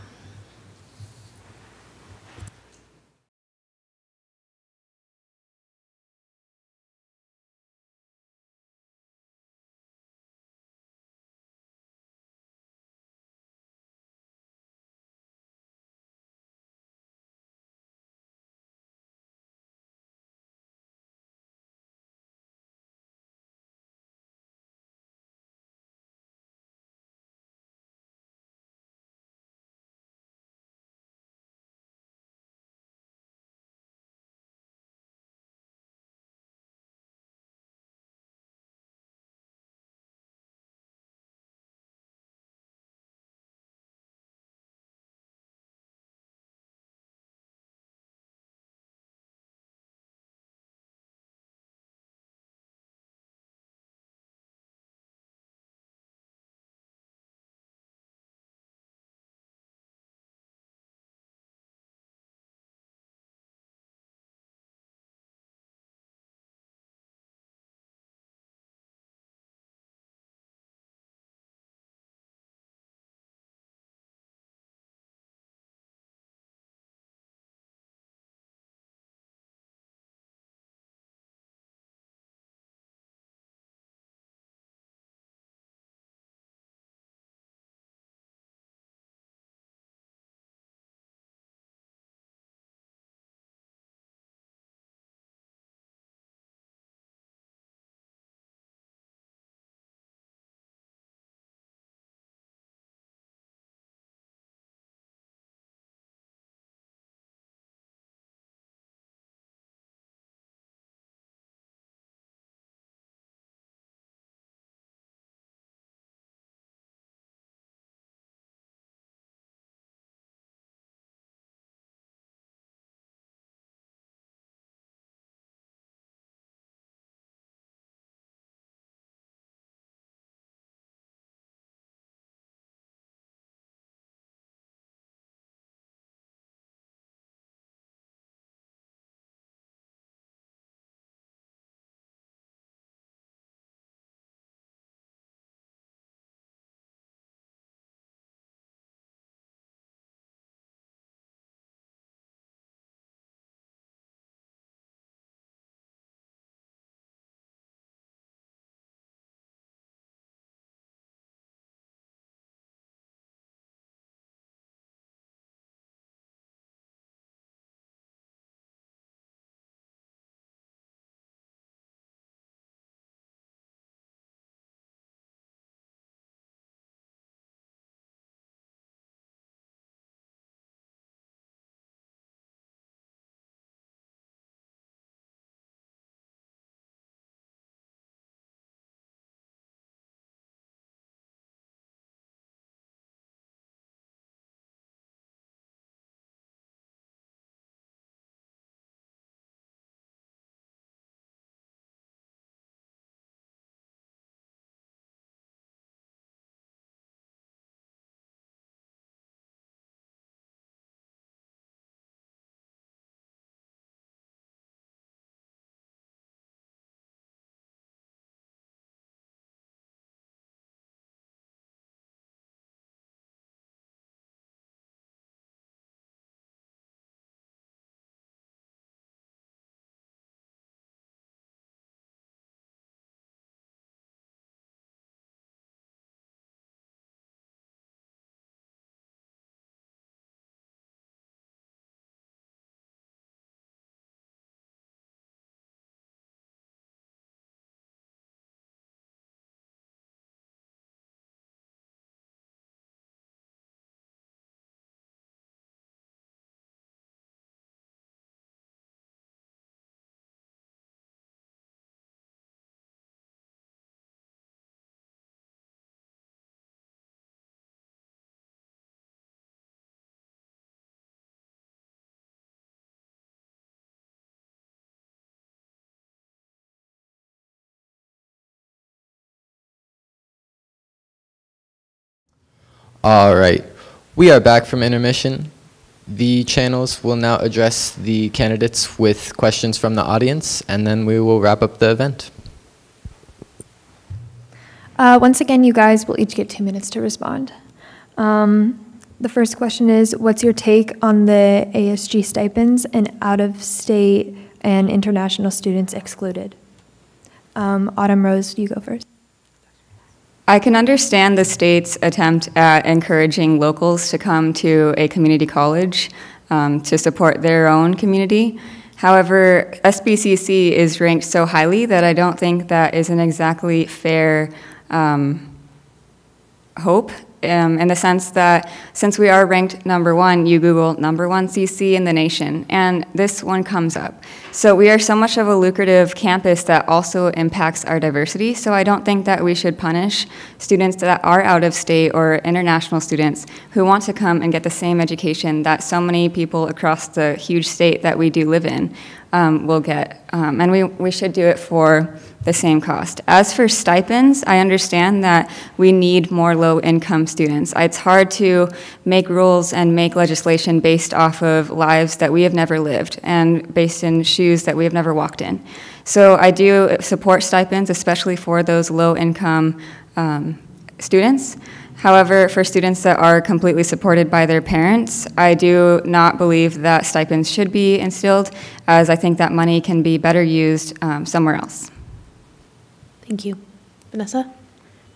All right. We are back from intermission. The channels will now address the candidates with questions from the audience, and then we will wrap up the event. Once again, you guys will each get 2 minutes to respond. The first question is, what's your take on the ASG stipends and out-of-state and international students excluded? Autumn Rose, you go first. I can understand the state's attempt at encouraging locals to come to a community college to support their own community. However, SBCC is ranked so highly that I don't think that is an exactly fair hope, in the sense that since we are ranked #1, you Google #1 CC in the nation, and this one comes up. So we are so much of a lucrative campus that also impacts our diversity, so I don't think that we should punish students that are out of state or international students who want to come and get the same education that so many people across the huge state that we do live in will get. And we should do it for the same cost. As for stipends, I understand that we need more low-income students. It's hard to make rules and make legislation based off of lives that we have never lived and based in shoes that we have never walked in. So I do support stipends, especially for those low-income students. However, for students that are completely supported by their parents, I do not believe that stipends should be instilled, as I think that money can be better used somewhere else. Thank you. Vanessa?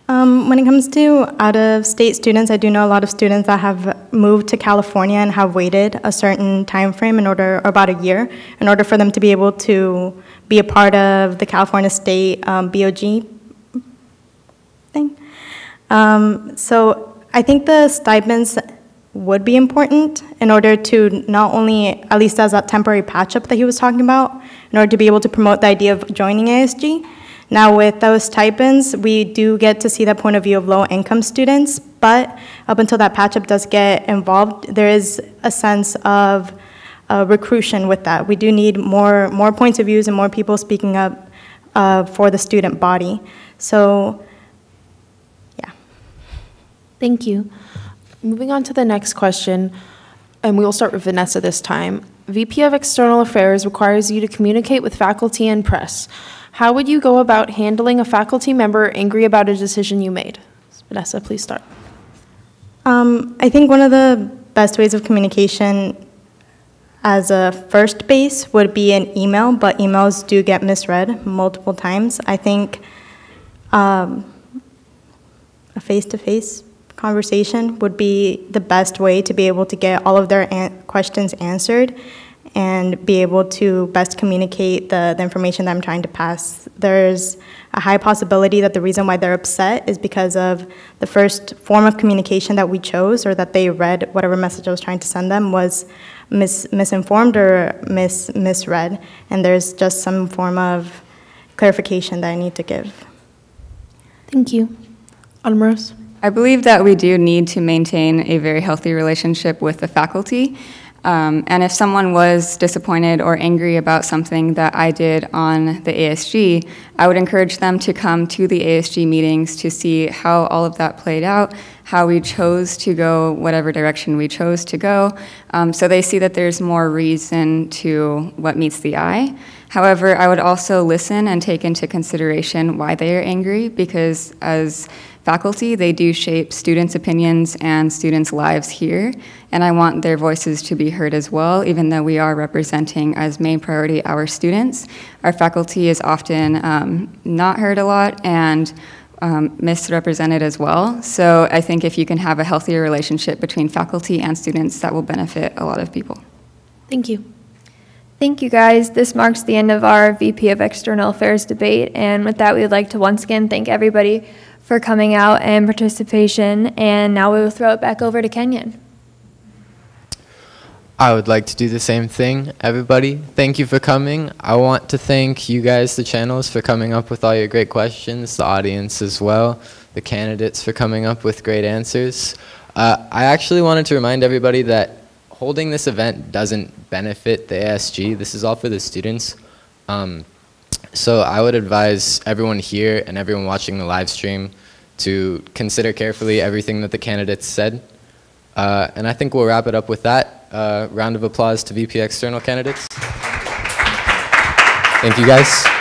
When it comes to out-of-state students, I do know a lot of students that have moved to California and have waited a certain time frame or about a year, in order for them to be able to be a part of the California State BOG thing. So I think the stipends would be important in order to not only, at least as that temporary patch-up that he was talking about, in order to be able to promote the idea of joining ASG. Now with those stipends, we do get to see the point of view of low-income students, but up until that patch-up does get involved, there is a sense of recruitment with that. We do need more points of views and more people speaking up for the student body. So, yeah. Thank you. Moving on to the next question, and we will start with Vanessa this time. VP of External Affairs requires you to communicate with faculty and press. How would you go about handling a faculty member angry about a decision you made? Vanessa, please start. I think one of the best ways of communication as a first base would be an email, but emails do get misread multiple times. I think a face-to-face conversation would be the best way to be able to get all of their questions answered and be able to best communicate the information that I'm trying to pass. There's a high possibility that the reason why they're upset is because of the first form of communication that we chose, or that they read whatever message I was trying to send them was misinformed or misread, and there's just some form of clarification that I need to give. Thank you. Autumn Rose? I believe that we do need to maintain a very healthy relationship with the faculty. And if someone was disappointed or angry about something that I did on the ASG, I would encourage them to come to the ASG meetings to see how all of that played out, how we chose to go whatever direction we chose to go, so they see that there's more reason to what meets the eye. However, I would also listen and take into consideration why they are angry, because as faculty, they do shape students' opinions and students' lives here, and I want their voices to be heard as well, even though we are representing as main priority our students. Our faculty is often not heard a lot and misrepresented as well, so I think if you can have a healthier relationship between faculty and students, that will benefit a lot of people. Thank you. Thank you, guys. This marks the end of our VP of External Affairs debate, and with that, we would like to once again thank everybody for coming out and participation, and now we will throw it back over to Kenyon. I would like to do the same thing. Everybody, thank you for coming. I want to thank you guys, the channels, for coming up with all your great questions, the audience as well, the candidates for coming up with great answers. I actually wanted to remind everybody that holding this event doesn't benefit the ASG. This is all for the students. So I would advise everyone here and everyone watching the live stream to consider carefully everything that the candidates said. And I think we'll wrap it up with that. Round of applause to VP External candidates. Thank you guys.